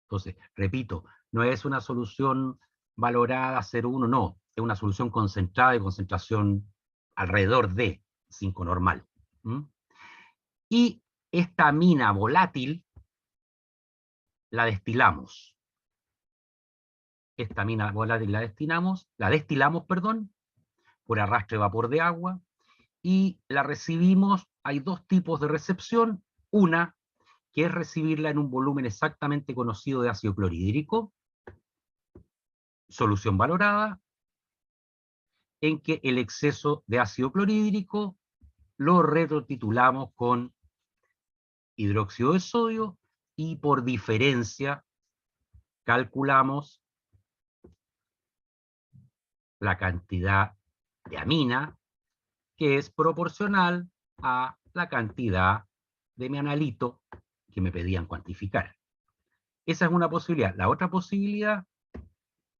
Entonces, repito, no es una solución valorada 0,1, no, es una solución concentrada de concentración alrededor de 5 normal. Y esta amina volátil la destilamos. Esta amina volátil la destilamos, por arrastre de vapor de agua, y la recibimos. Hay 2 tipos de recepción. Una, que es recibirla en un volumen exactamente conocido de ácido clorhídrico, solución valorada, en que el exceso de ácido clorhídrico lo retrotitulamos con hidróxido de sodio, y por diferencia calculamos la cantidad de amina, que es proporcional a la cantidad de mi analito que me pedían cuantificar. Esa es una posibilidad. La otra posibilidad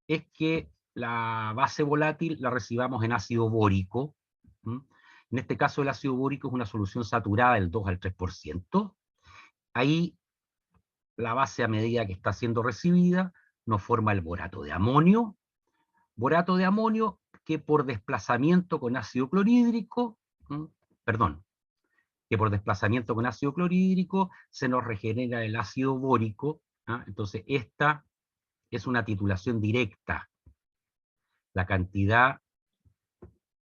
es que la base volátil la recibamos en ácido bórico. En este caso el ácido bórico es una solución saturada del 2 al 3%. Ahí la base, a medida que está siendo recibida, nos forma el borato de amonio. Borato de amonio que por desplazamiento con ácido clorhídrico, que por desplazamiento con ácido clorhídrico se nos regenera el ácido bórico. Entonces esta es una titulación directa. La cantidad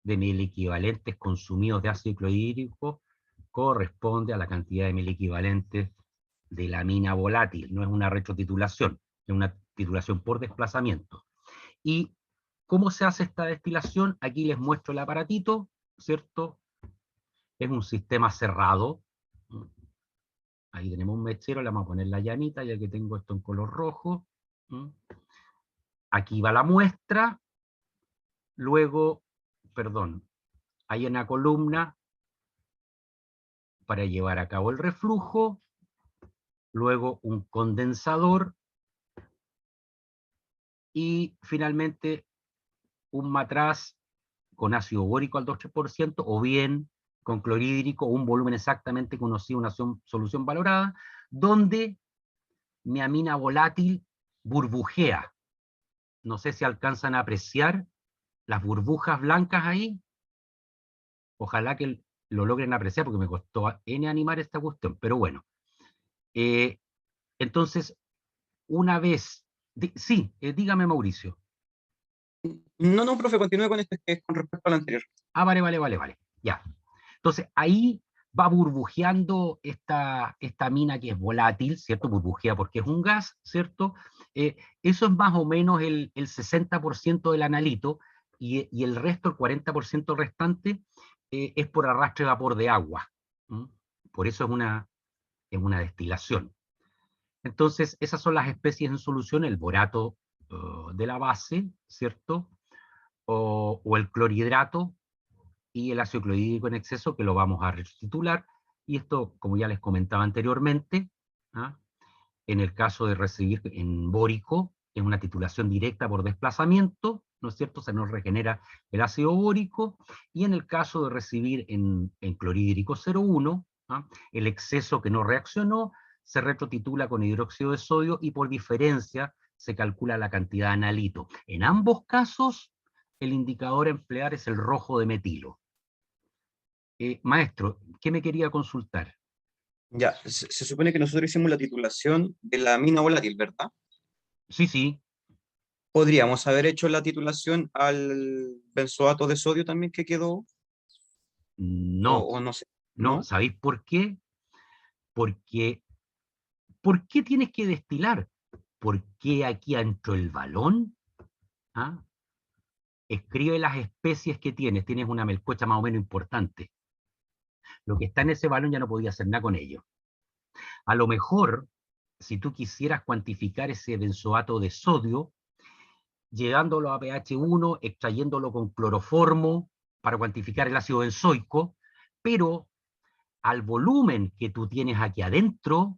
de milequivalentes consumidos de ácido clorhídrico corresponde a la cantidad de milequivalentes de la amina volátil. No es una retrotitulación, es una titulación por desplazamiento. ¿Y cómo se hace esta destilación? Aquí les muestro el aparatito, ¿cierto? Es un sistema cerrado. Ahí tenemos un mechero, le vamos a poner la llamita, ya que tengo esto en color rojo. Aquí va la muestra. Luego, hay una columna para llevar a cabo el reflujo. Luego un condensador. Y finalmente un matraz con ácido bórico al 2-3%, o bien con clorhídrico, un volumen exactamente conocido, una solución valorada, donde mi amina volátil burbujea. No sé si alcanzan a apreciar las burbujas blancas ahí. Ojalá que lo logren apreciar, porque me costó N animar esta cuestión, pero bueno. Entonces, una vez... sí, dígame, Mauricio. No, profe, continúe con esto, que es con respecto al anterior. Vale. Ya. Entonces, ahí va burbujeando esta amina que es volátil, ¿cierto? Burbujea porque es un gas, ¿cierto? Eso es más o menos el 60% del analito, y el resto, el 40% restante, es por arrastre de vapor de agua. Por eso es una destilación. Entonces, esas son las especies en solución: el borato de la base, ¿cierto? O el clorhidrato, y el ácido clorhídrico en exceso, que lo vamos a retitular. Y esto, como ya les comentaba anteriormente, en el caso de recibir en bórico, es una titulación directa por desplazamiento, ¿no es cierto? Se nos regenera el ácido bórico. Y en el caso de recibir en clorhídrico 0,1, el exceso que no reaccionó se retrotitula con hidróxido de sodio, y por diferencia se calcula la cantidad de analito. En ambos casos, el indicador a emplear es el rojo de metilo. Maestro, ¿qué me quería consultar? Ya, se supone que nosotros hicimos la titulación de la amina volátil, ¿verdad? Sí. ¿Podríamos haber hecho la titulación al benzoato de sodio también que quedó? No, O no sé, no. ¿no? ¿Sabéis por qué? Porque, ¿por qué tienes que destilar? Porque aquí adentro el balón, escribe las especies que tienes. Tienes una melcocha más o menos importante. Lo que está en ese balón ya no podía hacer nada con ello. A lo mejor, si tú quisieras cuantificar ese benzoato de sodio, llevándolo a pH 1, extrayéndolo con cloroformo para cuantificar el ácido benzoico, pero al volumen que tú tienes aquí adentro,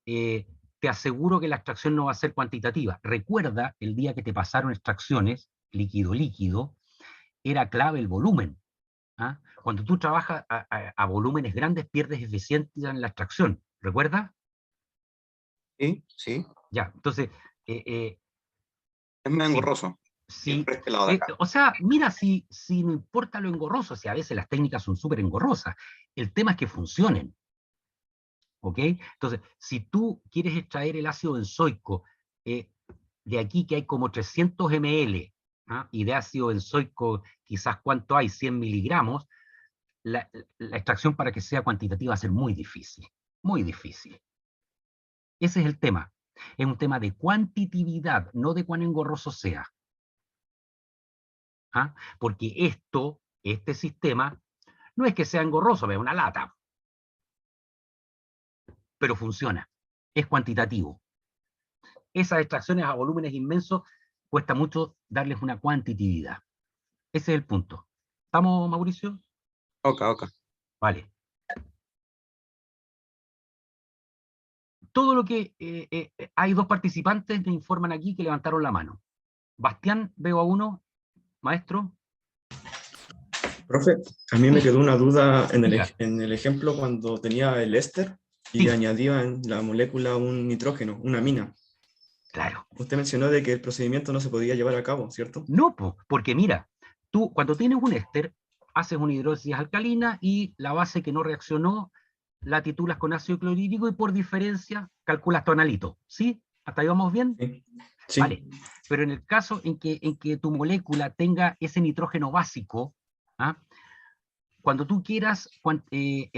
te aseguro que la extracción no va a ser cuantitativa. Recuerda, el día que te pasaron extracciones, líquido-líquido, era clave el volumen. Cuando tú trabajas a volúmenes grandes, pierdes eficiencia en la extracción. ¿Recuerda? Sí. Ya, entonces... Es más engorroso. Sí, Siempre este lado de acá. o sea, mira, si no importa lo engorroso, si a veces las técnicas son súper engorrosas, el tema es que funcionen. ¿Ok? Entonces, si tú quieres extraer el ácido benzoico de aquí, que hay como 300 ml, y de ácido benzoico quizás cuánto hay, 100 miligramos, la extracción para que sea cuantitativa va a ser muy difícil, muy difícil. Ese es el tema. Es un tema de cuantitatividad, no de cuán engorroso sea. Porque este sistema, no es que sea engorroso, es una lata, pero funciona, es cuantitativo. Esas extracciones a volúmenes inmensos cuesta mucho darles una cuantitatividad. Ese es el punto. ¿Estamos, Mauricio? Ok. Vale. Todo lo que... hay dos participantes, me informan aquí, que levantaron la mano. Bastián, veo a uno. Maestro. Profe, a mí me Sí. quedó una duda en Diga. el ejemplo cuando tenía el éster y Sí. le añadía en la molécula un nitrógeno, una amina. Claro. Usted mencionó de que el procedimiento no se podía llevar a cabo, ¿cierto? No, porque mira, tú cuando tienes un éster, haces una hidrólisis alcalina y la base que no reaccionó la titulas con ácido clorhídrico y por diferencia calculas tu analito. ¿Sí? ¿Hasta ahí vamos bien? Sí. Sí. Vale. Pero en el caso en que tu molécula tenga ese nitrógeno básico, ¿ah? Cuando tú quieras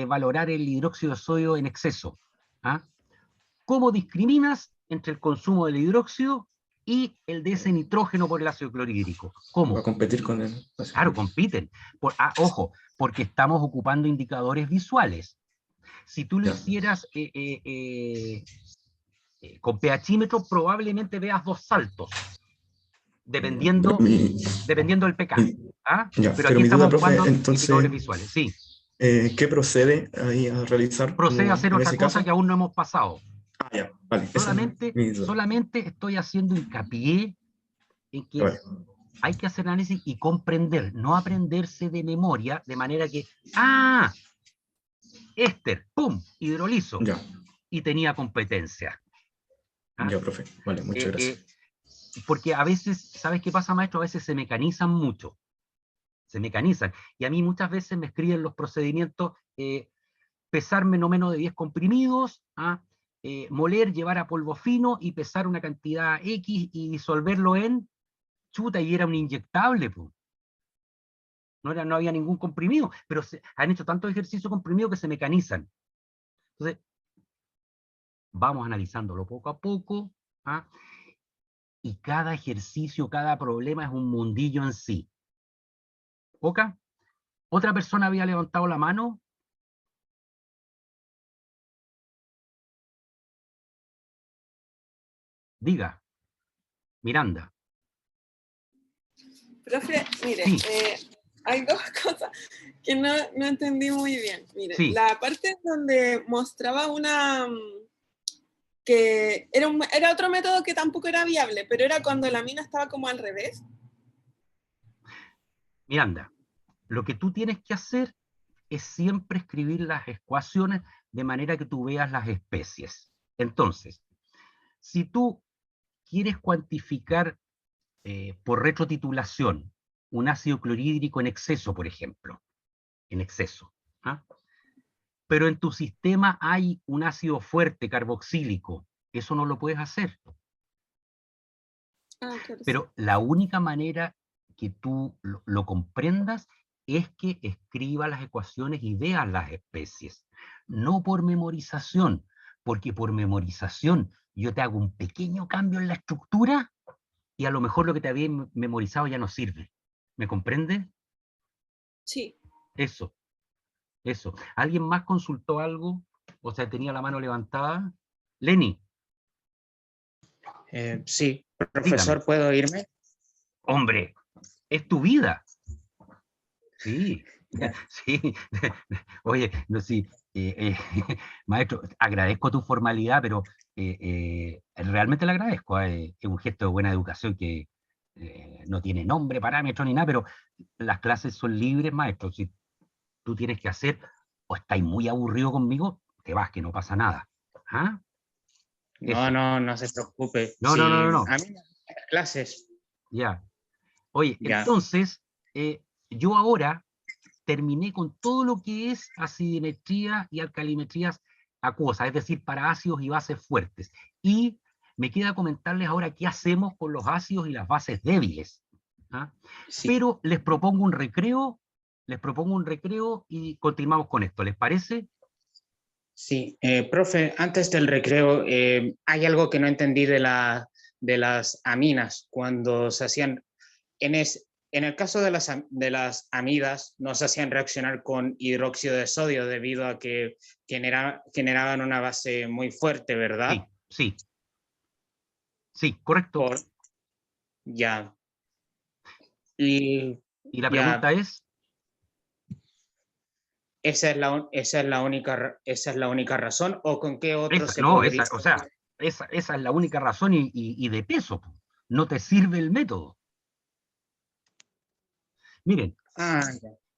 valorar el hidróxido de sodio en exceso, ¿ah? ¿Cómo discriminas entre el consumo del hidróxido y el de ese nitrógeno por el ácido clorhídrico? ¿Cómo? Para competir con él. Claro, compiten. Ojo, porque estamos ocupando indicadores visuales. Si tú lo Ya. hicieras con pHímetro, probablemente veas 2 saltos, dependiendo del pK. ¿Ah? Ya, Pero pero aquí mi duda, estamos profe, ocupando entonces, indicadores visuales. Sí, ¿qué procede ahí a realizar procede a hacer en otra ese cosa caso? que aún no hemos pasado. Ah, ya, vale. Esa es mi duda. Solamente estoy haciendo hincapié en que Vale. hay que hacer análisis y comprender, no aprenderse de memoria, de manera que, éster, pum, hidrolizo, Ya, y tenía competencia. ¿Ah? ya, profe. Vale, muchas gracias. Porque a veces, ¿sabes qué pasa, maestro? A veces se mecanizan mucho. Se mecanizan. Y a mí muchas veces me escriben los procedimientos, pesarme no menos de 10 comprimidos, moler, llevar a polvo fino y pesar una cantidad X y disolverlo en chuta, y era un inyectable, pues. No había ningún comprimido, pero han hecho tantos ejercicios comprimidos que se mecanizan. Entonces, vamos analizándolo poco a poco, y cada ejercicio, cada problema es un mundillo en sí. ¿Ok? ¿Otra persona había levantado la mano? Diga, Miranda. Profe, mire, Sí. hay dos cosas que no entendí muy bien. Mire, Sí. la parte donde mostraba que era otro método que tampoco era viable, pero era cuando la mina estaba como al revés. Miranda, lo que tú tienes que hacer es siempre escribir las ecuaciones de manera que tú veas las especies. Entonces, si tú quieres cuantificar por retrotitulación un ácido clorhídrico en exceso, por ejemplo, en exceso, pero en tu sistema hay un ácido fuerte carboxílico, eso no lo puedes hacer. Claro, Pero la única manera que tú lo comprendas es que escribas las ecuaciones y veas las especies, no por memorización, porque por memorización yo te hago un pequeño cambio en la estructura y a lo mejor lo que te había memorizado ya no sirve. ¿Me comprende? sí. Eso. ¿Alguien más consultó algo? O sea, tenía la mano levantada. Lenny, Sí, dígame. profesor, ¿puedo irme? Hombre, es tu vida. Sí, Ya. sí. Oye, no, sí, maestro, agradezco tu formalidad, pero realmente le agradezco. Es un gesto de buena educación que no tiene nombre, parámetro ni nada, pero las clases son libres, maestro. Si tú tienes que hacer o estáis muy aburrido conmigo, te vas, que no pasa nada. ¿Ah? Eso. No se preocupe. No. A mí me gustan las clases. Ya. Oye, Ya. entonces, yo ahora terminé con todo lo que es acidimetría y alcalimetrías acuosas, es decir, para ácidos y bases fuertes. Y me queda comentarles ahora qué hacemos con los ácidos y las bases débiles. Sí. Pero les propongo un recreo y continuamos con esto. ¿Les parece? Sí, profe, antes del recreo, hay algo que no entendí de las aminas cuando se hacían, en el caso de las amidas, no se hacían reaccionar con hidróxido de sodio debido a que generaban una base muy fuerte, ¿verdad? Sí, correcto. Ya. Y la ya, pregunta es... ¿esa es la única razón o con qué otro se podría? Esa es la única razón y de peso. No te sirve el método. Miren,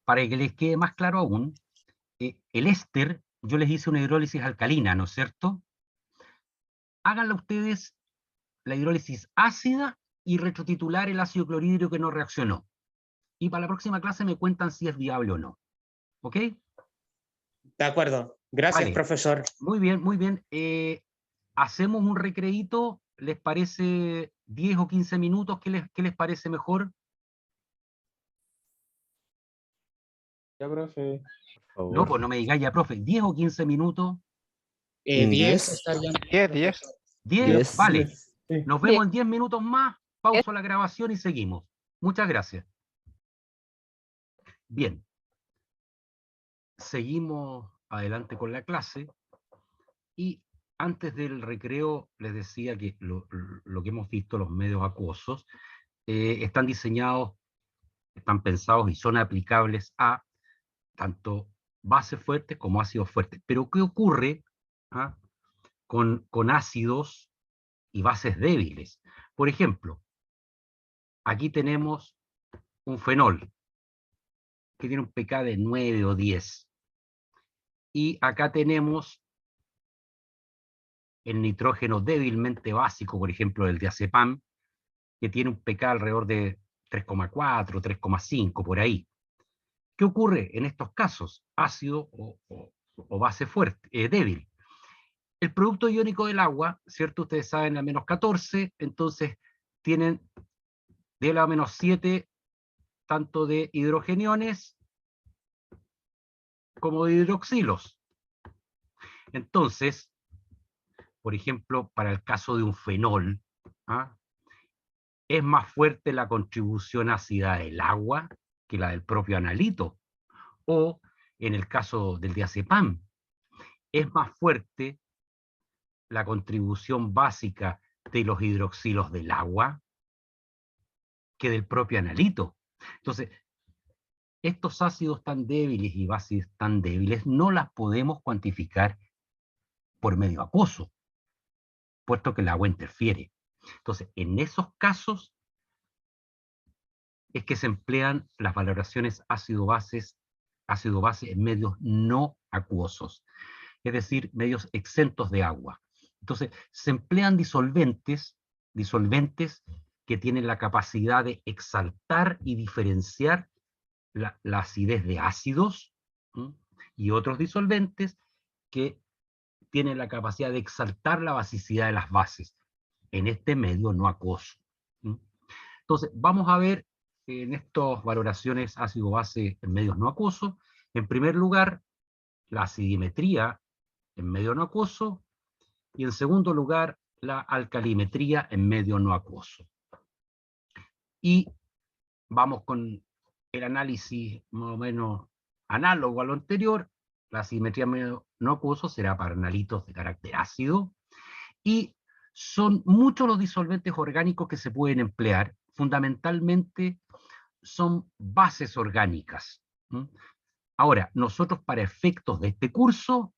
para que les quede más claro aún, el éster, yo les hice una hidrólisis alcalina, ¿no es cierto? Háganla ustedes la hidrólisis ácida y retrotitular el ácido clorhídrico que no reaccionó. Y para la próxima clase me cuentan si es viable o no. ¿Ok? De acuerdo. Gracias, Vale. profesor. Muy bien, muy bien. Hacemos un recreíto. ¿Les parece 10 o 15 minutos? ¿Qué les parece mejor? Ya, profe. No, pues no me digáis ya, profe. 10 o 15 minutos. 10 estarían. 10. 10, vale. Sí. Nos vemos en 10 minutos más. Pauso la grabación y seguimos. Muchas gracias. Bien. Seguimos adelante con la clase. Y antes del recreo les decía que lo que hemos visto, los medios acuosos, están diseñados, están pensados y son aplicables a tanto bases fuertes como ácidos fuertes. Pero ¿qué ocurre con ácidos y bases débiles? Por ejemplo, aquí tenemos un fenol que tiene un pK de 9 o 10. Y acá tenemos el nitrógeno débilmente básico, por ejemplo, el diazepam, que tiene un pK alrededor de 3,4, 3,5, por ahí. ¿Qué ocurre en estos casos? Ácido o base fuerte, débil. El producto iónico del agua, ¿cierto? Ustedes saben, a menos 14, entonces tienen de la menos 7 tanto de hidrogeniones como de hidroxilos. Entonces, por ejemplo, para el caso de un fenol, es más fuerte la contribución ácida del agua que la del propio analito. O, en el caso del diazepam, es más fuerte la contribución básica de los hidroxilos del agua que del propio analito. Entonces, estos ácidos tan débiles y bases tan débiles no las podemos cuantificar por medio acuoso, puesto que el agua interfiere. Entonces, en esos casos es que se emplean las valoraciones ácido-base en medios no acuosos, es decir, medios exentos de agua. Entonces, se emplean disolventes que tienen la capacidad de exaltar y diferenciar la acidez de ácidos, y otros disolventes que tienen la capacidad de exaltar la basicidad de las bases en este medio no acuoso. Entonces, vamos a ver en estas valoraciones ácido-base en medios no acuosos, en primer lugar, la acidimetría en medio no acuoso, y en segundo lugar, la alcalimetría en medio no acuoso. Y vamos con el análisis más o menos análogo a lo anterior. La acidimetría en medio no acuoso será para analitos de carácter ácido, y son muchos los disolventes orgánicos que se pueden emplear, fundamentalmente son bases orgánicas. Ahora, nosotros para efectos de este curso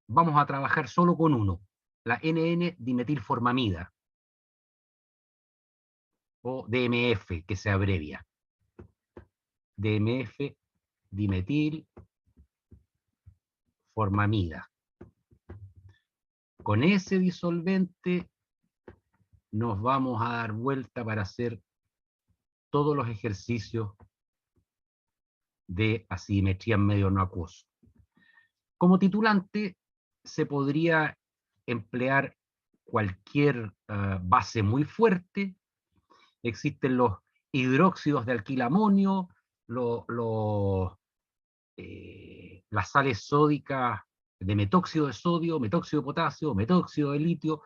vamos a trabajar solo con uno, la NN-dimetilformamida, o DMF, que se abrevia. DMF, dimetilformamida. Con ese disolvente nos vamos a dar vuelta para hacer todos los ejercicios de acidimetría en medio no acuoso. Como titulante, se podría emplear cualquier base muy fuerte. Existen los hidróxidos de alquilamonio, las sales sódicas de metóxido de sodio, metóxido de potasio, metóxido de litio.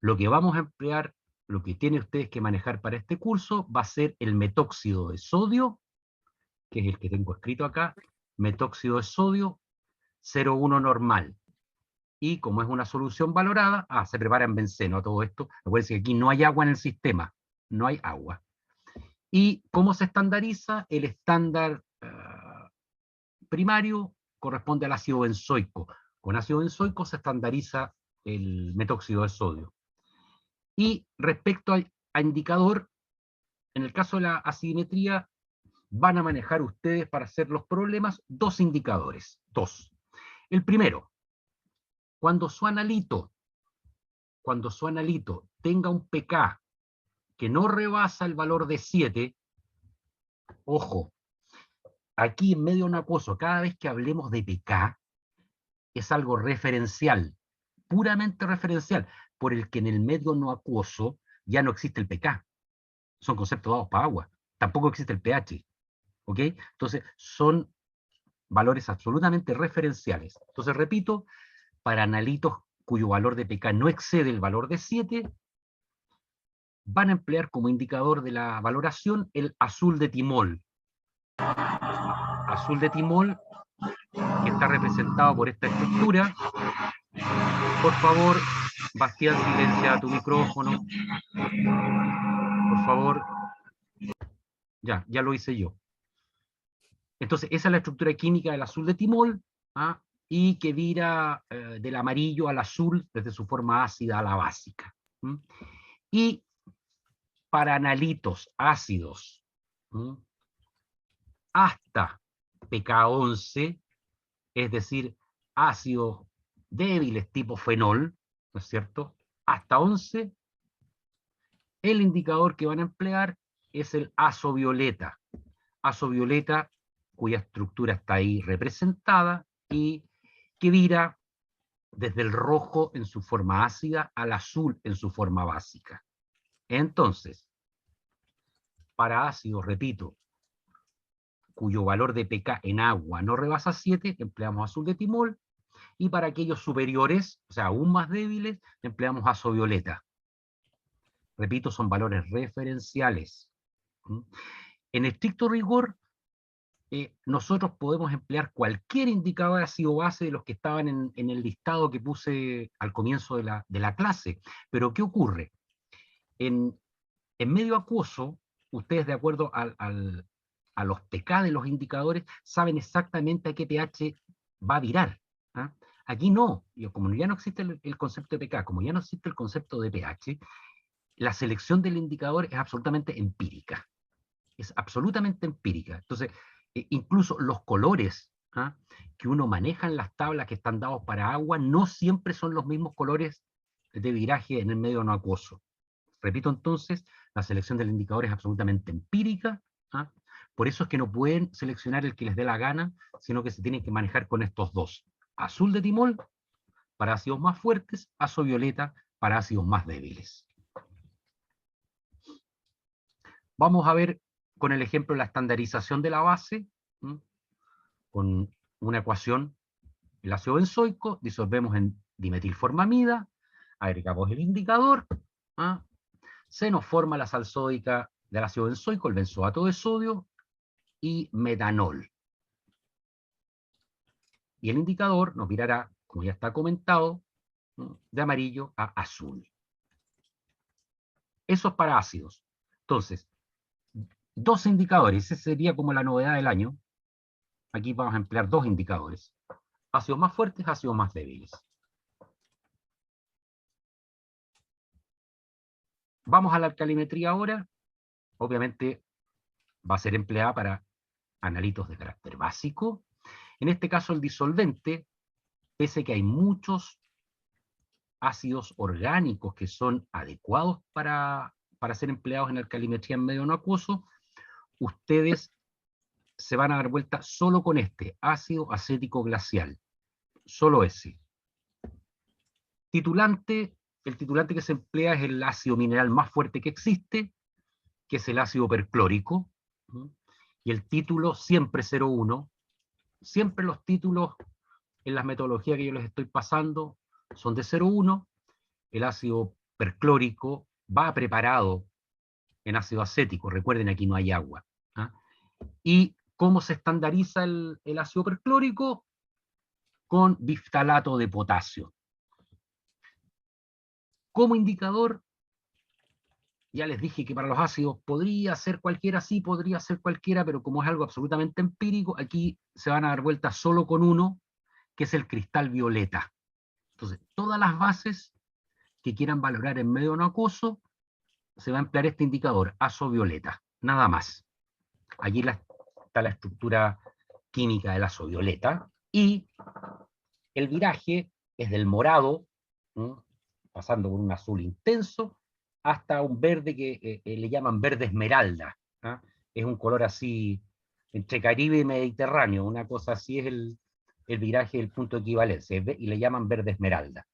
Lo que vamos a emplear, lo que tienen ustedes que manejar para este curso, va a ser el metóxido de sodio, que es el que tengo escrito acá, metóxido de sodio 0,1 normal. Y como es una solución valorada, se prepara en benceno a todo esto. Acuérdense que aquí no hay agua en el sistema, no hay agua. ¿Y cómo se estandariza? El estándar primario corresponde al ácido benzoico. Con ácido benzoico se estandariza el metóxido de sodio. Y respecto a indicador, en el caso de la acidimetría, van a manejar ustedes para hacer los problemas dos indicadores. Dos. El primero, cuando su analito cuando su analito tenga un pK que no rebasa el valor de 7, ojo, aquí en medio acuoso, cada vez que hablemos de pK, es algo referencial, puramente referencial, por el que en el medio no acuoso ya no existe el pK. Son conceptos dados para agua. Tampoco existe el pH. ¿Ok? Entonces, son valores absolutamente referenciales. Entonces, repito, para analitos cuyo valor de pK no excede el valor de 7, van a emplear como indicador de la valoración el azul de timol. Azul de timol, que está representado por esta estructura. Por favor, Bastián, silencia tu micrófono. Por favor. Ya lo hice yo. Entonces, esa es la estructura química del azul de timol, ¿ah? Y que vira del amarillo al azul desde su forma ácida a la básica. Y para analitos ácidos hasta pK11, es decir, ácidos débiles tipo fenol, ¿no es cierto? Hasta 11, el indicador que van a emplear es el azovioleta. Azovioleta, cuya estructura está ahí representada y que vira desde el rojo en su forma ácida al azul en su forma básica. Entonces, para ácidos, repito, cuyo valor de pK en agua no rebasa 7, empleamos azul de timol, y para aquellos superiores, o sea, aún más débiles, empleamos azovioleta. Repito, son valores referenciales. En estricto rigor, nosotros podemos emplear cualquier indicador ácido-base de los que estaban en el listado que puse al comienzo de la clase. Pero, ¿qué ocurre? En medio acuoso, ustedes, de acuerdo a los pK de los indicadores, saben exactamente a qué pH va a virar. ¿Ah? Aquí no. Como ya no existe el concepto de pK, como ya no existe el concepto de pH, la selección del indicador es absolutamente empírica. Es absolutamente empírica. Entonces, incluso los colores que uno maneja en las tablas que están dados para agua no siempre son los mismos colores de viraje en el medio no acuoso. Repito entonces, la selección del indicador es absolutamente empírica. Por eso es que no pueden seleccionar el que les dé la gana, sino que se tienen que manejar con estos dos. Azul de timol para ácidos más fuertes, azovioleta para ácidos más débiles. Vamos a ver con el ejemplo la estandarización de la base, con una ecuación, el ácido benzoico, disolvemos en dimetilformamida, agregamos el indicador, se nos forma la sal sódica del ácido benzoico, el benzoato de sodio, y metanol. Y el indicador nos virará, como ya está comentado, de amarillo a azul. Eso es para ácidos. Entonces, dos indicadores, esa sería como la novedad del año. Aquí vamos a emplear dos indicadores. Ácidos más fuertes, ácidos más débiles. Vamos a la alcalimetría ahora. Obviamente va a ser empleada para analitos de carácter básico. En este caso el disolvente, pese a que hay muchos ácidos orgánicos que son adecuados para ser empleados en alcalimetría en medio no acuoso, ustedes se van a dar vuelta solo con este, ácido acético glacial. Solo ese. Titulante, el titulante que se emplea es el ácido mineral más fuerte que existe, que es el ácido perclórico, y el título siempre 0,1. Siempre los títulos en las metodologías que yo les estoy pasando son de 0,1. El ácido perclórico va preparado en ácido acético, recuerden, aquí no hay agua. ¿Y cómo se estandariza el ácido perclórico? Con biftalato de potasio. Como indicador, ya les dije que para los ácidos podría ser cualquiera, sí, podría ser cualquiera, pero como es algo absolutamente empírico, aquí se van a dar vueltas solo con uno, que es el cristal violeta. Entonces, todas las bases que quieran valorar en medio no acuoso, se va a emplear este indicador, azovioleta, nada más. Allí está la estructura química del azovioleta, y el viraje es del morado pasando por un azul intenso, hasta un verde que le llaman verde esmeralda. ¿Ah? Es un color así, entre Caribe y Mediterráneo, una cosa así es el viraje del punto de equivalencia, y le llaman verde esmeralda.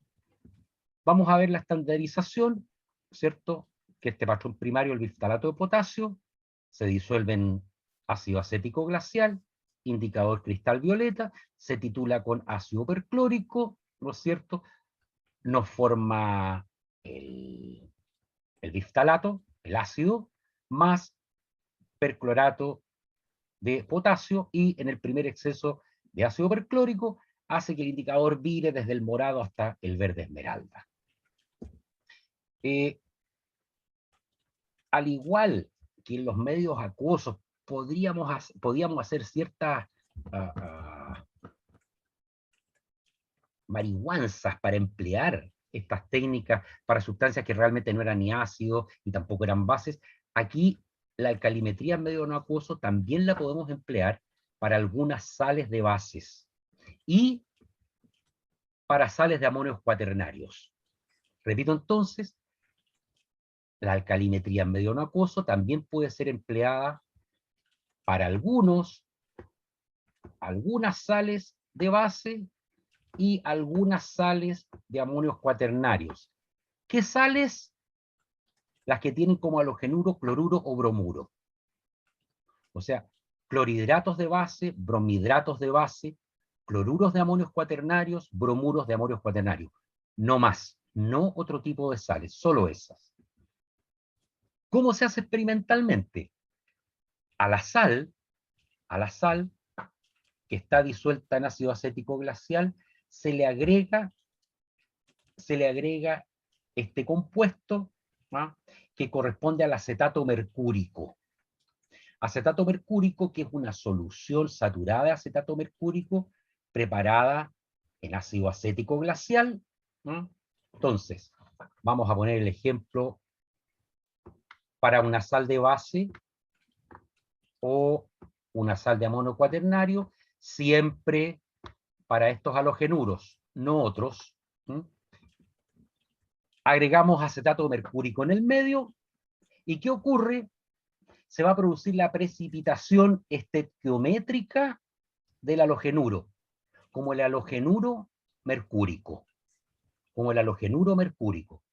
Vamos a ver la estandarización, ¿cierto? Que este patrón primario, el biftalato de potasio, se disuelve en ácido acético glacial, indicador cristal violeta, se titula con ácido perclórico, ¿no es cierto? Nos forma el biftalato, el ácido, más perclorato de potasio, y en el primer exceso de ácido perclórico hace que el indicador vire desde el morado hasta el verde esmeralda. Al igual que en los medios acuosos podíamos hacer ciertas marihuanzas para emplear estas técnicas para sustancias que realmente no eran ni ácidos y tampoco eran bases, aquí la alcalimetría en medio no acuoso también la podemos emplear para algunas sales de bases y para sales de amonios cuaternarios. Repito entonces, la alcalimetría en medio no acuoso también puede ser empleada para algunas sales de base y algunas sales de amonios cuaternarios. ¿Qué sales? Las que tienen como halogenuro, cloruro o bromuro. O sea, clorhidratos de base, bromidratos de base, cloruros de amonios cuaternarios, bromuros de amonios cuaternarios. No más, no otro tipo de sales, solo esas. ¿Cómo se hace experimentalmente? A la sal que está disuelta en ácido acético glacial, se le agrega este compuesto, ¿ah?, que corresponde al acetato mercúrico. Acetato mercúrico, que es una solución saturada de acetato mercúrico preparada en ácido acético glacial, ¿no? Entonces, vamos a poner el ejemplo para una sal de base o una sal de amonio cuaternario, siempre para estos halogenuros, no otros. Agregamos acetato mercúrico en el medio, ¿y qué ocurre? Se va a producir la precipitación estequiométrica del halogenuro, como el halogenuro mercúrico.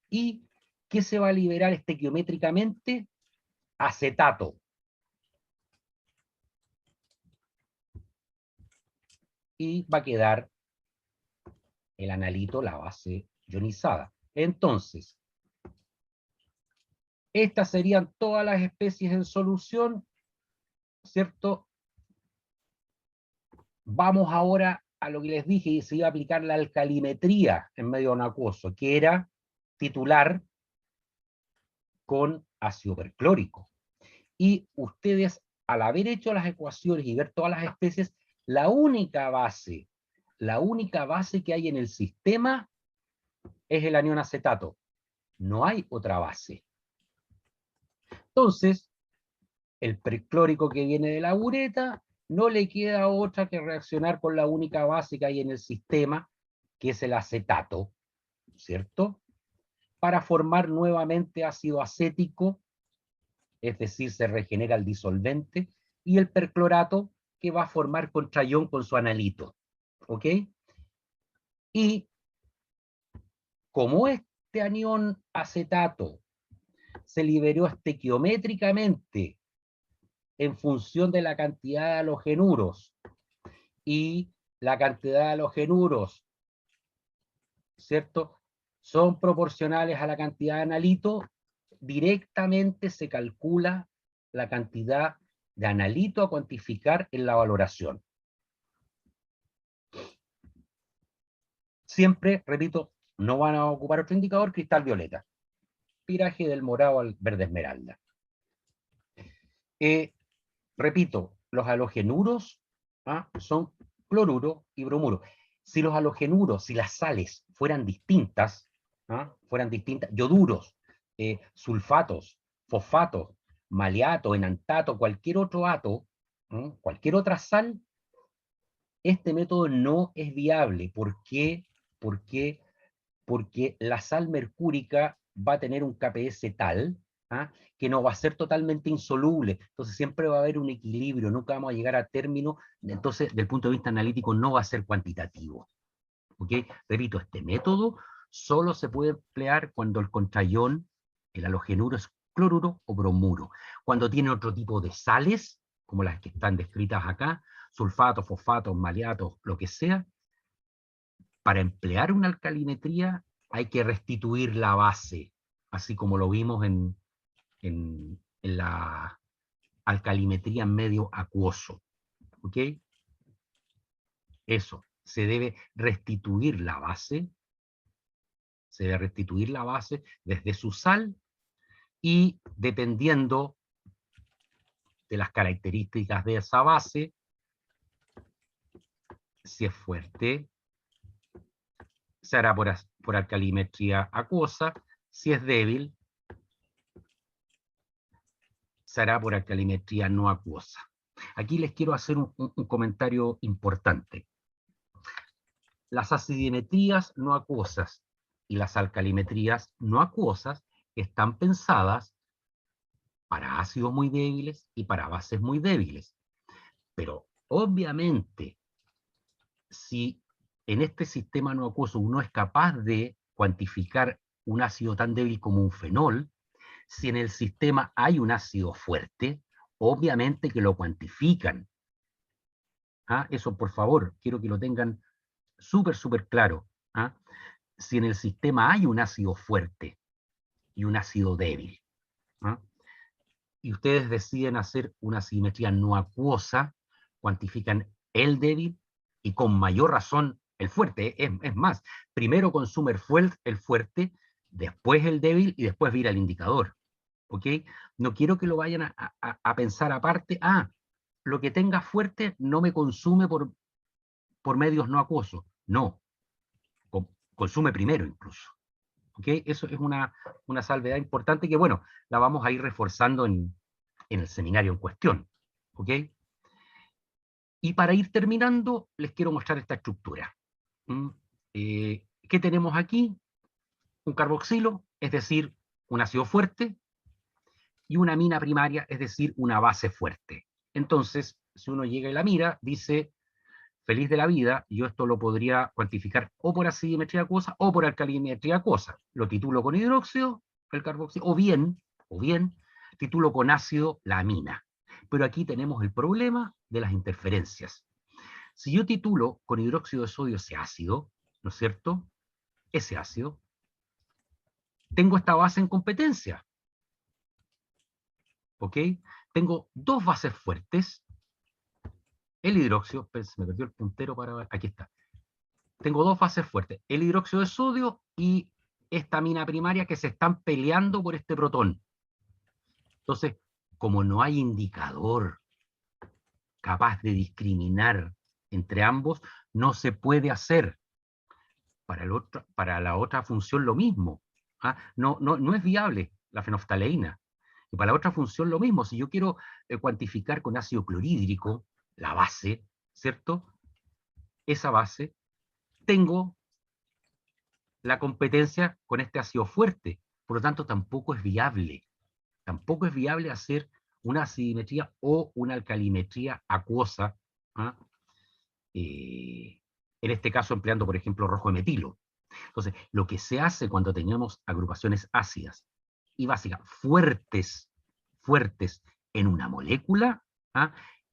¿Y qué se va a liberar estequiométricamente? Acetato. Y va a quedar el analito, la base ionizada. Entonces, estas serían todas las especies en solución, ¿cierto? Vamos ahora a lo que les dije, y se iba a aplicar la alcalimetría en medio no acuoso, que era titular con ácido perclórico. Y ustedes, al haber hecho las ecuaciones y ver todas las especies, la única base que hay en el sistema es el anión acetato. No hay otra base. Entonces, el perclórico que viene de la ureta no le queda otra que reaccionar con la única base que hay en el sistema, que es el acetato, ¿cierto? Para formar nuevamente ácido acético, es decir, se regenera el disolvente, y el perclorato, que va a formar contraión con su analito. ¿Ok? Y como este anión acetato se liberó estequiométricamente en función de la cantidad de halogenuros, y la cantidad de halogenuros, ¿cierto?, son proporcionales a la cantidad de analito, directamente se calcula la cantidad de analito a cuantificar en la valoración. Siempre, repito, no van a ocupar otro indicador, cristal violeta. Viraje del morado al verde esmeralda. Repito, los halogenuros son cloruro y bromuro. Si los halogenuros, si las sales fueran distintas, yoduros, sulfatos, fosfatos, maleato, enantato, cualquier otro ato, cualquier otra sal, este método no es viable. ¿Por qué? Porque porque la sal mercúrica va a tener un KPS tal, que no va a ser totalmente insoluble. Entonces siempre va a haber un equilibrio, nunca vamos a llegar a término. Entonces, desde el punto de vista analítico, no va a ser cuantitativo. ¿Ok? Repito, este método solo se puede emplear cuando el contraión, el halogenuro, es cloruro o bromuro. Cuando tiene otro tipo de sales, como las que están descritas acá, sulfatos, fosfatos, maleatos, lo que sea, para emplear una alcalimetría hay que restituir la base, así como lo vimos en la alcalimetría en medio acuoso. ¿Ok? Eso, se debe restituir la base, desde su sal, y dependiendo de las características de esa base, si es fuerte, se hará por alcalimetría acuosa; si es débil, se hará por alcalimetría no acuosa. Aquí les quiero hacer un comentario importante. Las acidimetrías no acuosas y las alcalimetrías no acuosas están pensadas para ácidos muy débiles y para bases muy débiles. Pero obviamente, si en este sistema no acuoso uno es capaz de cuantificar un ácido tan débil como un fenol, si en el sistema hay un ácido fuerte, obviamente que lo cuantifican. Eso, por favor, quiero que lo tengan súper claro. Si en el sistema hay un ácido fuerte y un ácido débil, y ustedes deciden hacer una acidimetría no acuosa, cuantifican el débil y con mayor razón el fuerte. Es más, primero consume el fuerte, después el débil y después vira el indicador. ¿Ok? No quiero que lo vayan a pensar aparte. Lo que tenga fuerte no me consume por medios no acuosos. No, consume primero incluso. ¿Ok? Eso es una salvedad importante que, bueno, la vamos a ir reforzando en el seminario en cuestión. ¿Ok? Y para ir terminando, les quiero mostrar esta estructura. ¿Qué tenemos aquí? Un carboxilo, es decir, un ácido fuerte, y una amina primaria, es decir, una base fuerte. Entonces, si uno llega y la mira, dice, feliz de la vida, yo esto lo podría cuantificar o por acidimetría acuosa o por alcalimetría acuosa. Lo titulo con hidróxido, el carboxilo, o bien, titulo con ácido la amina. Pero aquí tenemos el problema de las interferencias. Si yo titulo con hidróxido de sodio ese ácido, ¿no es cierto? Ese ácido, tengo esta base en competencia. ¿Ok? Tengo dos bases fuertes. El hidróxido, se me perdió el puntero para ver, aquí está. Tengo dos bases fuertes, el hidróxido de sodio y esta amina primaria, que se están peleando por este protón. Entonces, como no hay indicador capaz de discriminar entre ambos, no se puede hacer. Para la otra función lo mismo. No es viable la fenolftaleína. Y para la otra función lo mismo. Si yo quiero cuantificar con ácido clorhídrico la base, ¿cierto? Esa base, tengo la competencia con este ácido fuerte. Por lo tanto, tampoco es viable. Tampoco es viable hacer una acidimetría o una alcalimetría acuosa, en este caso empleando, por ejemplo, rojo de metilo. Entonces, lo que se hace cuando tenemos agrupaciones ácidas y básicas fuertes en una molécula,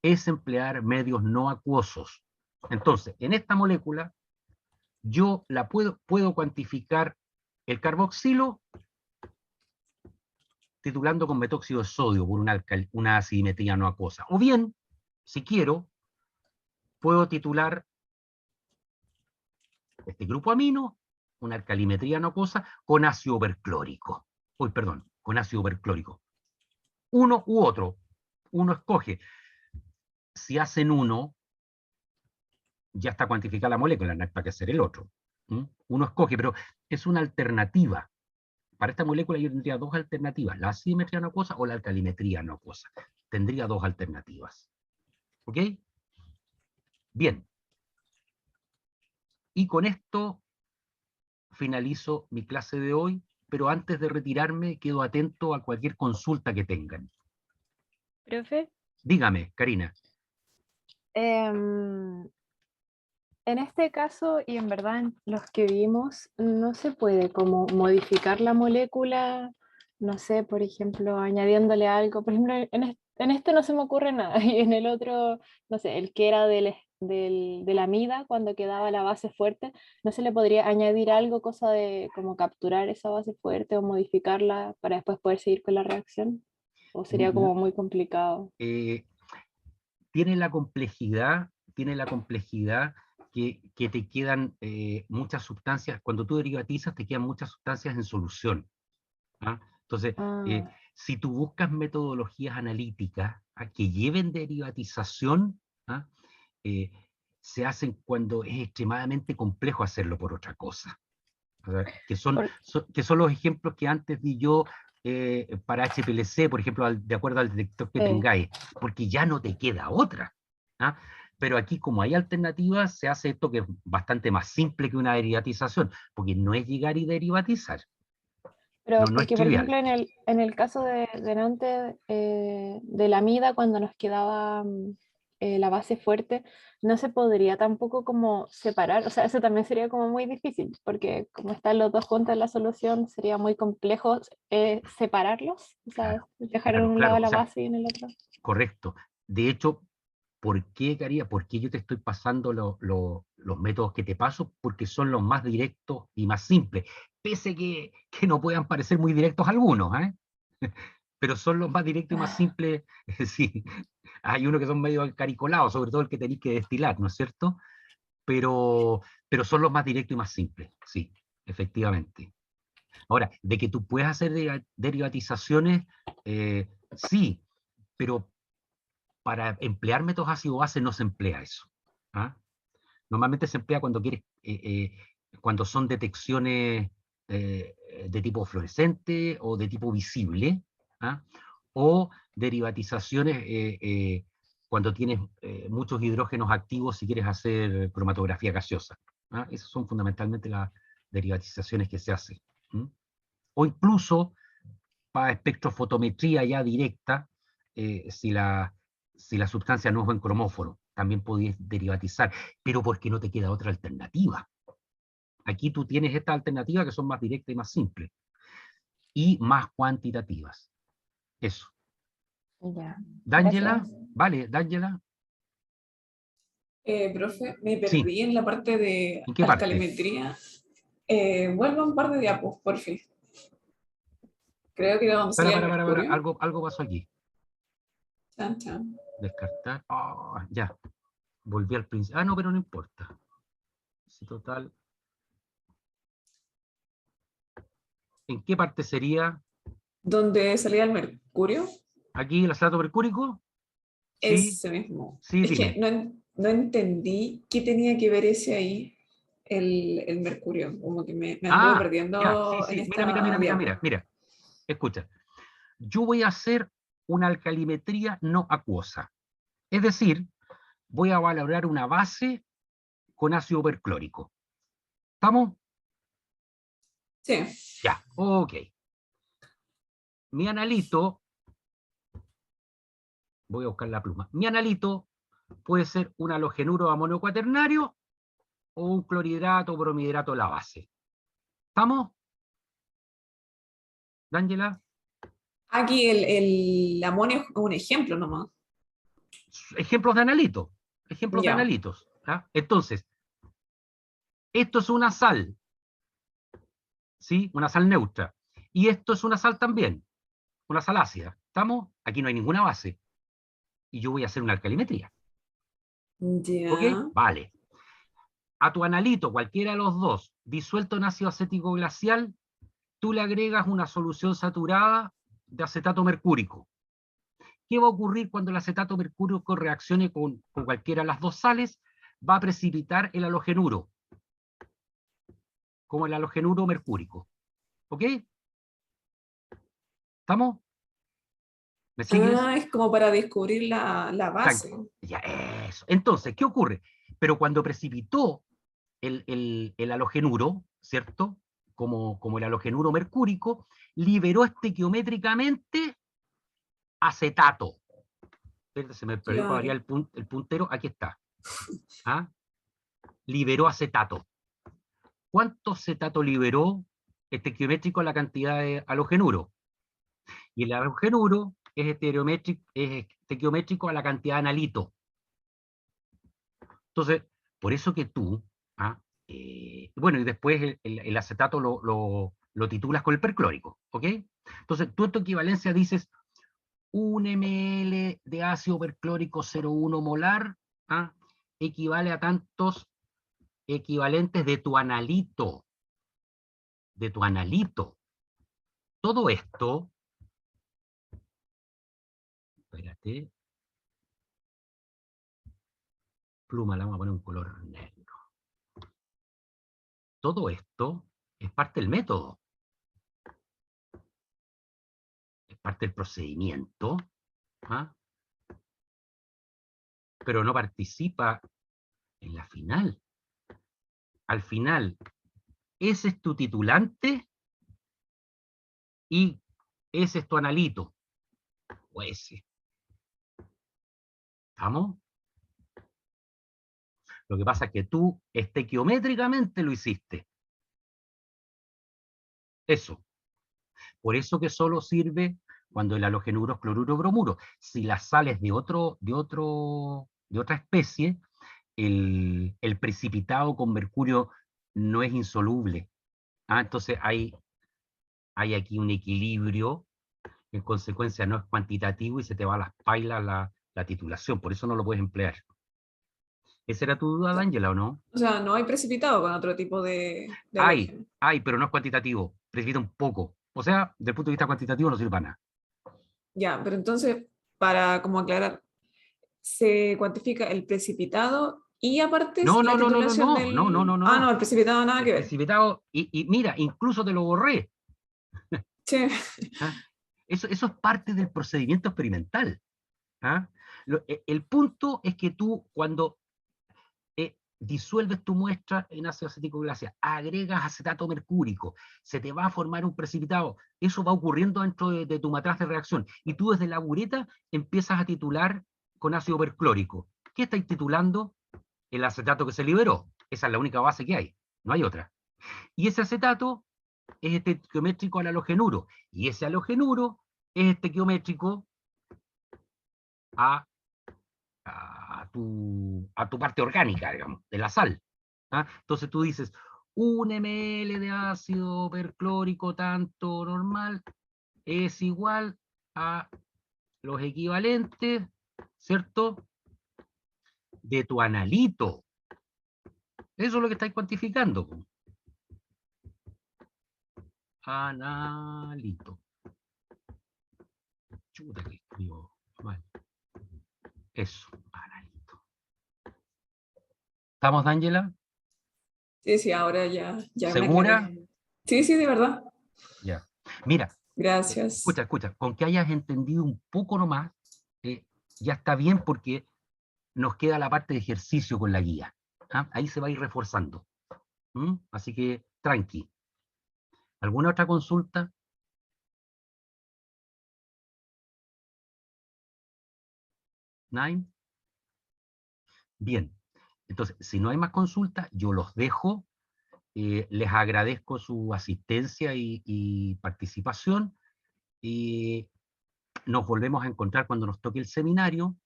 es emplear medios no acuosos. Entonces, en esta molécula, yo la puedo cuantificar el carboxilo titulando con metóxido de sodio por una acidimetría no acuosa. O bien, si quiero, puedo titular este grupo amino, una alcalimetría no acuosa, con ácido perclórico. Con ácido perclórico. Uno u otro. Uno escoge. Si hacen uno, ya está cuantificada la molécula, no hay para qué hacer el otro. Uno escoge, pero es una alternativa. Para esta molécula yo tendría dos alternativas, la acidimetría no acuosa o la alcalimetría no acuosa. Tendría dos alternativas. ¿Ok? Bien. Y con esto finalizo mi clase de hoy, pero antes de retirarme quedo atento a cualquier consulta que tengan. Profe, Dígame, Karina. en este caso, y en verdad en los que vimos, no se puede como modificar la molécula, no sé, por ejemplo, añadiéndole algo. Por ejemplo, en este no se me ocurre nada, y en el otro, no sé, el que era de la amida, cuando quedaba la base fuerte, ¿no se le podría añadir algo, cosa de como capturar esa base fuerte o modificarla para después poder seguir con la reacción? ¿O sería como muy complicado? Tiene la complejidad que te quedan muchas sustancias, cuando tú derivatizas te quedan muchas sustancias en solución. ¿Ah? Entonces, si tú buscas metodologías analíticas que lleven derivatización, ¿ah? Se hacen cuando es extremadamente complejo hacerlo por otra cosa. O sea, que son los ejemplos que antes di yo para HPLC, por ejemplo, de acuerdo al detector que tengáis, porque ya no te queda otra. ¿Ah? Pero aquí, como hay alternativas, se hace esto que es bastante más simple que una derivatización, porque no es llegar y derivatizar. Pero no porque, es por trivial. ejemplo, en el caso de antes de la amida, cuando nos quedaba la base fuerte, no se podría tampoco como separar, o sea, eso también sería como muy difícil, porque como están los dos juntos en la solución, sería muy complejo separarlos, o sea, dejar en un lado la base y en el otro. Correcto. De hecho, ¿por qué, Caría? ¿Por qué yo te estoy pasando los métodos que te paso? Porque son los más directos y más simples, pese que no puedan parecer muy directos algunos, ¿eh? Pero son los más directos y más simples. Sí, hay unos que son medio caricolados, sobre todo el que tenéis que destilar, ¿no es cierto? Pero son los más directos y más simples, sí, efectivamente. Ahora, de que tú puedes hacer derivatizaciones, sí, pero para emplear métodos ácido-base no se emplea eso. ¿Ah? Normalmente se emplea cuando quieres, cuando son detecciones de tipo fluorescente o de tipo visible, ¿ah? O derivatizaciones cuando tienes muchos hidrógenos activos si quieres hacer cromatografía gaseosa. ¿Ah? Esas son fundamentalmente las derivatizaciones que se hacen. ¿Mm? O incluso para espectrofotometría ya directa, si la sustancia no es buen cromóforo, también podéis derivatizar, pero porque no te queda otra alternativa. Aquí tú tienes estas alternativas que son más directas y más simples, y más cuantitativas. Eso. Ya. D'Angela, vale, D'Angela. Profe, me perdí en la parte de ¿En qué parte? alcalimetría. Vuelvo a un par de diapos, por fin. Creo que vamos a salir al mercurio. Algo pasó aquí. Chan, chan. Descartar. Ya. Volví al principio. No, pero no importa. Si total. ¿En qué parte sería? ¿Dónde salía el mercurio? ¿Aquí el acetato mercúrico? Ese mismo. Sí, es dime. que no entendí qué tenía que ver ese ahí, el mercurio. Como que me anduve perdiendo ya, sí. en esta Mira. Escucha. Yo voy a hacer una alcalimetría no acuosa. Es decir, voy a valorar una base con ácido perclórico. ¿Estamos? Sí. Ya, ok. Mi analito, voy a buscar la pluma, mi analito puede ser un halogenuro de amonio cuaternario o un clorhidrato o bromihidrato de la base. ¿Estamos? ¿D'Angela? Aquí el amonio es un ejemplo nomás. Ejemplos de analito. Ejemplos de Ya. analitos. ¿Ah? Entonces, esto es una sal. ¿Sí? Una sal neutra. Y esto es una sal también. Una sal ácida. ¿Estamos? Aquí no hay ninguna base. Y yo voy a hacer una alcalimetría. Ya. ¿Ok? Vale. A tu analito, cualquiera de los dos, disuelto en ácido acético glacial, tú le agregas una solución saturada de acetato mercúrico. ¿Qué va a ocurrir cuando el acetato mercúrico reaccione con cualquiera de las dos sales? Va a precipitar el halogenuro, como el halogenuro mercúrico. ¿Ok? ¿Estamos? ¿Me sigues? Es como para descubrir la base. Ya, eso. Entonces, ¿qué ocurre? Pero cuando precipitó el halogenuro, ¿cierto? como el halogenuro mercúrico, liberó estequiométricamente acetato. Se me perdió para variar el puntero, aquí está. ¿Ah? Liberó acetato. ¿Cuánto acetato liberó estequiométrico la cantidad de halogenuro? Y el halogenuro es estequiométrico a la cantidad de analito. Entonces, por eso que tú, bueno, y después el acetato lo titulas con el perclórico, ¿ok? Entonces, tú en tu equivalencia dices 1 ml de ácido perclórico 0,1 molar, equivale a tantos equivalentes de tu analito. De tu analito. Todo esto, espérate, pluma, la vamos a poner un color negro. Todo esto es parte del método. Es parte del procedimiento, pero no participa en la final. Al final, ese es tu titulante y ese es tu analito. O ese. ¿Estamos? Lo que pasa es que tú estequiométricamente lo hiciste. Eso. Por eso que solo sirve cuando el halogenuro es cloruro bromuro. Si las sales de otra especie, el precipitado con mercurio no es insoluble. Entonces hay aquí un equilibrio, en consecuencia no es cuantitativo y se te va a las pailas la titulación, por eso no lo puedes emplear. ¿Esa era tu duda, Ángela, o no? O sea, no hay precipitado con otro tipo de halógeno. Hay, pero no es cuantitativo, precipita un poco. O sea, desde el punto de vista cuantitativo no sirve para nada. Ya, pero entonces, para como aclarar, se cuantifica el precipitado y aparte No, la titulación no. no, el precipitado nada que ver. Precipitado, y mira, incluso te lo borré. Sí. Eso es parte del procedimiento experimental. El punto es que tú, cuando disuelves tu muestra en ácido acético glacial, agregas acetato mercúrico, se te va a formar un precipitado. Eso va ocurriendo dentro de tu matriz de reacción. Y tú desde la bureta empiezas a titular con ácido perclórico. ¿Qué estáis titulando? El acetato que se liberó. Esa es la única base que hay. No hay otra. Y ese acetato es estequiométrico al halogenuro. Y ese halogenuro es estequiométrico a tu parte orgánica, digamos, de la sal. Entonces tú dices, 1 ml de ácido perclórico tanto normal es igual a los equivalentes, ¿cierto?, de tu analito. Eso es lo que estáis cuantificando. Analito. Chuta que escribo mal. Eso, analito. ¿Estamos, Ángela? Sí, ahora ya ¿Segura? me aclaré. Sí, de verdad. Ya. Mira. Gracias. Escucha, con que hayas entendido un poco nomás, ya está bien porque nos queda la parte de ejercicio con la guía. Ahí se va a ir reforzando. Así que, tranqui. ¿Alguna otra consulta? ¿Nine? Bien. Entonces, si no hay más consultas, yo los dejo. Les agradezco su asistencia y participación. Y nos volvemos a encontrar cuando nos toque el seminario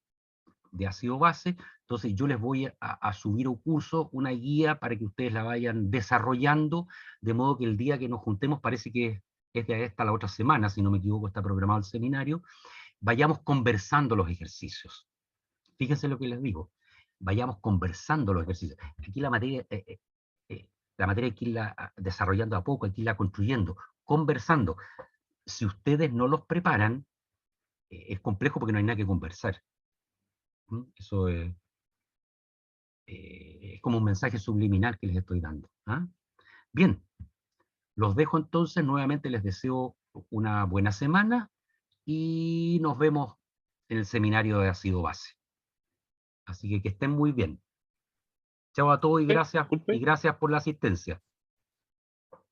de ácido base. Entonces yo les voy a subir un curso, una guía para que ustedes la vayan desarrollando, de modo que el día que nos juntemos, parece que es de esta la otra semana, si no me equivoco, está programado el seminario, vayamos conversando los ejercicios. Fíjense lo que les digo, vayamos conversando los ejercicios. Aquí la materia hay que irla desarrollando a poco, hay que irla construyendo, conversando. Si ustedes no los preparan, es complejo porque no hay nada que conversar. Eso es como un mensaje subliminal que les estoy dando. Bien, los dejo entonces, nuevamente les deseo una buena semana y nos vemos en el seminario de ácido base. Así que estén muy bien. Chao a todos y gracias por la asistencia.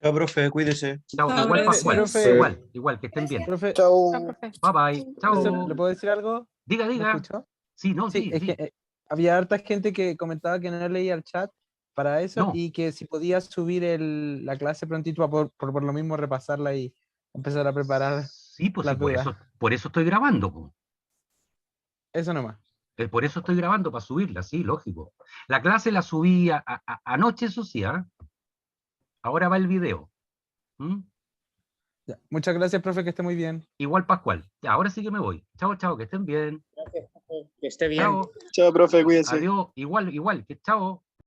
Chao, profe, cuídese. Chao, Chao, igual, gracias. Pascual, Profe. igual, que estén bien. Profe, Chao, Chao. profe. Bye bye, chao. ¿le puedo decir algo? Diga, ¿Me diga. escuchó? Sí, no, Sí, sí, es sí. que había harta gente que comentaba que no leía el chat para eso No. y que si podías subir la clase prontito por lo mismo repasarla y empezar a preparar Sí, pues sí, las dudas. por eso estoy grabando, po. Eso nomás. Por eso estoy grabando, para subirla, sí, lógico. La clase la subí anoche, eso sí, ¿ah? Ahora va el video. ¿Mm? Ya. Muchas gracias, profe, que esté muy bien. Igual Pascual. Ya, ahora sí que me voy. Chao, chao, que estén bien. Gracias, profe. Que esté bien. Chao. Chao, profe, cuídese. Adiós. Igual, que chao.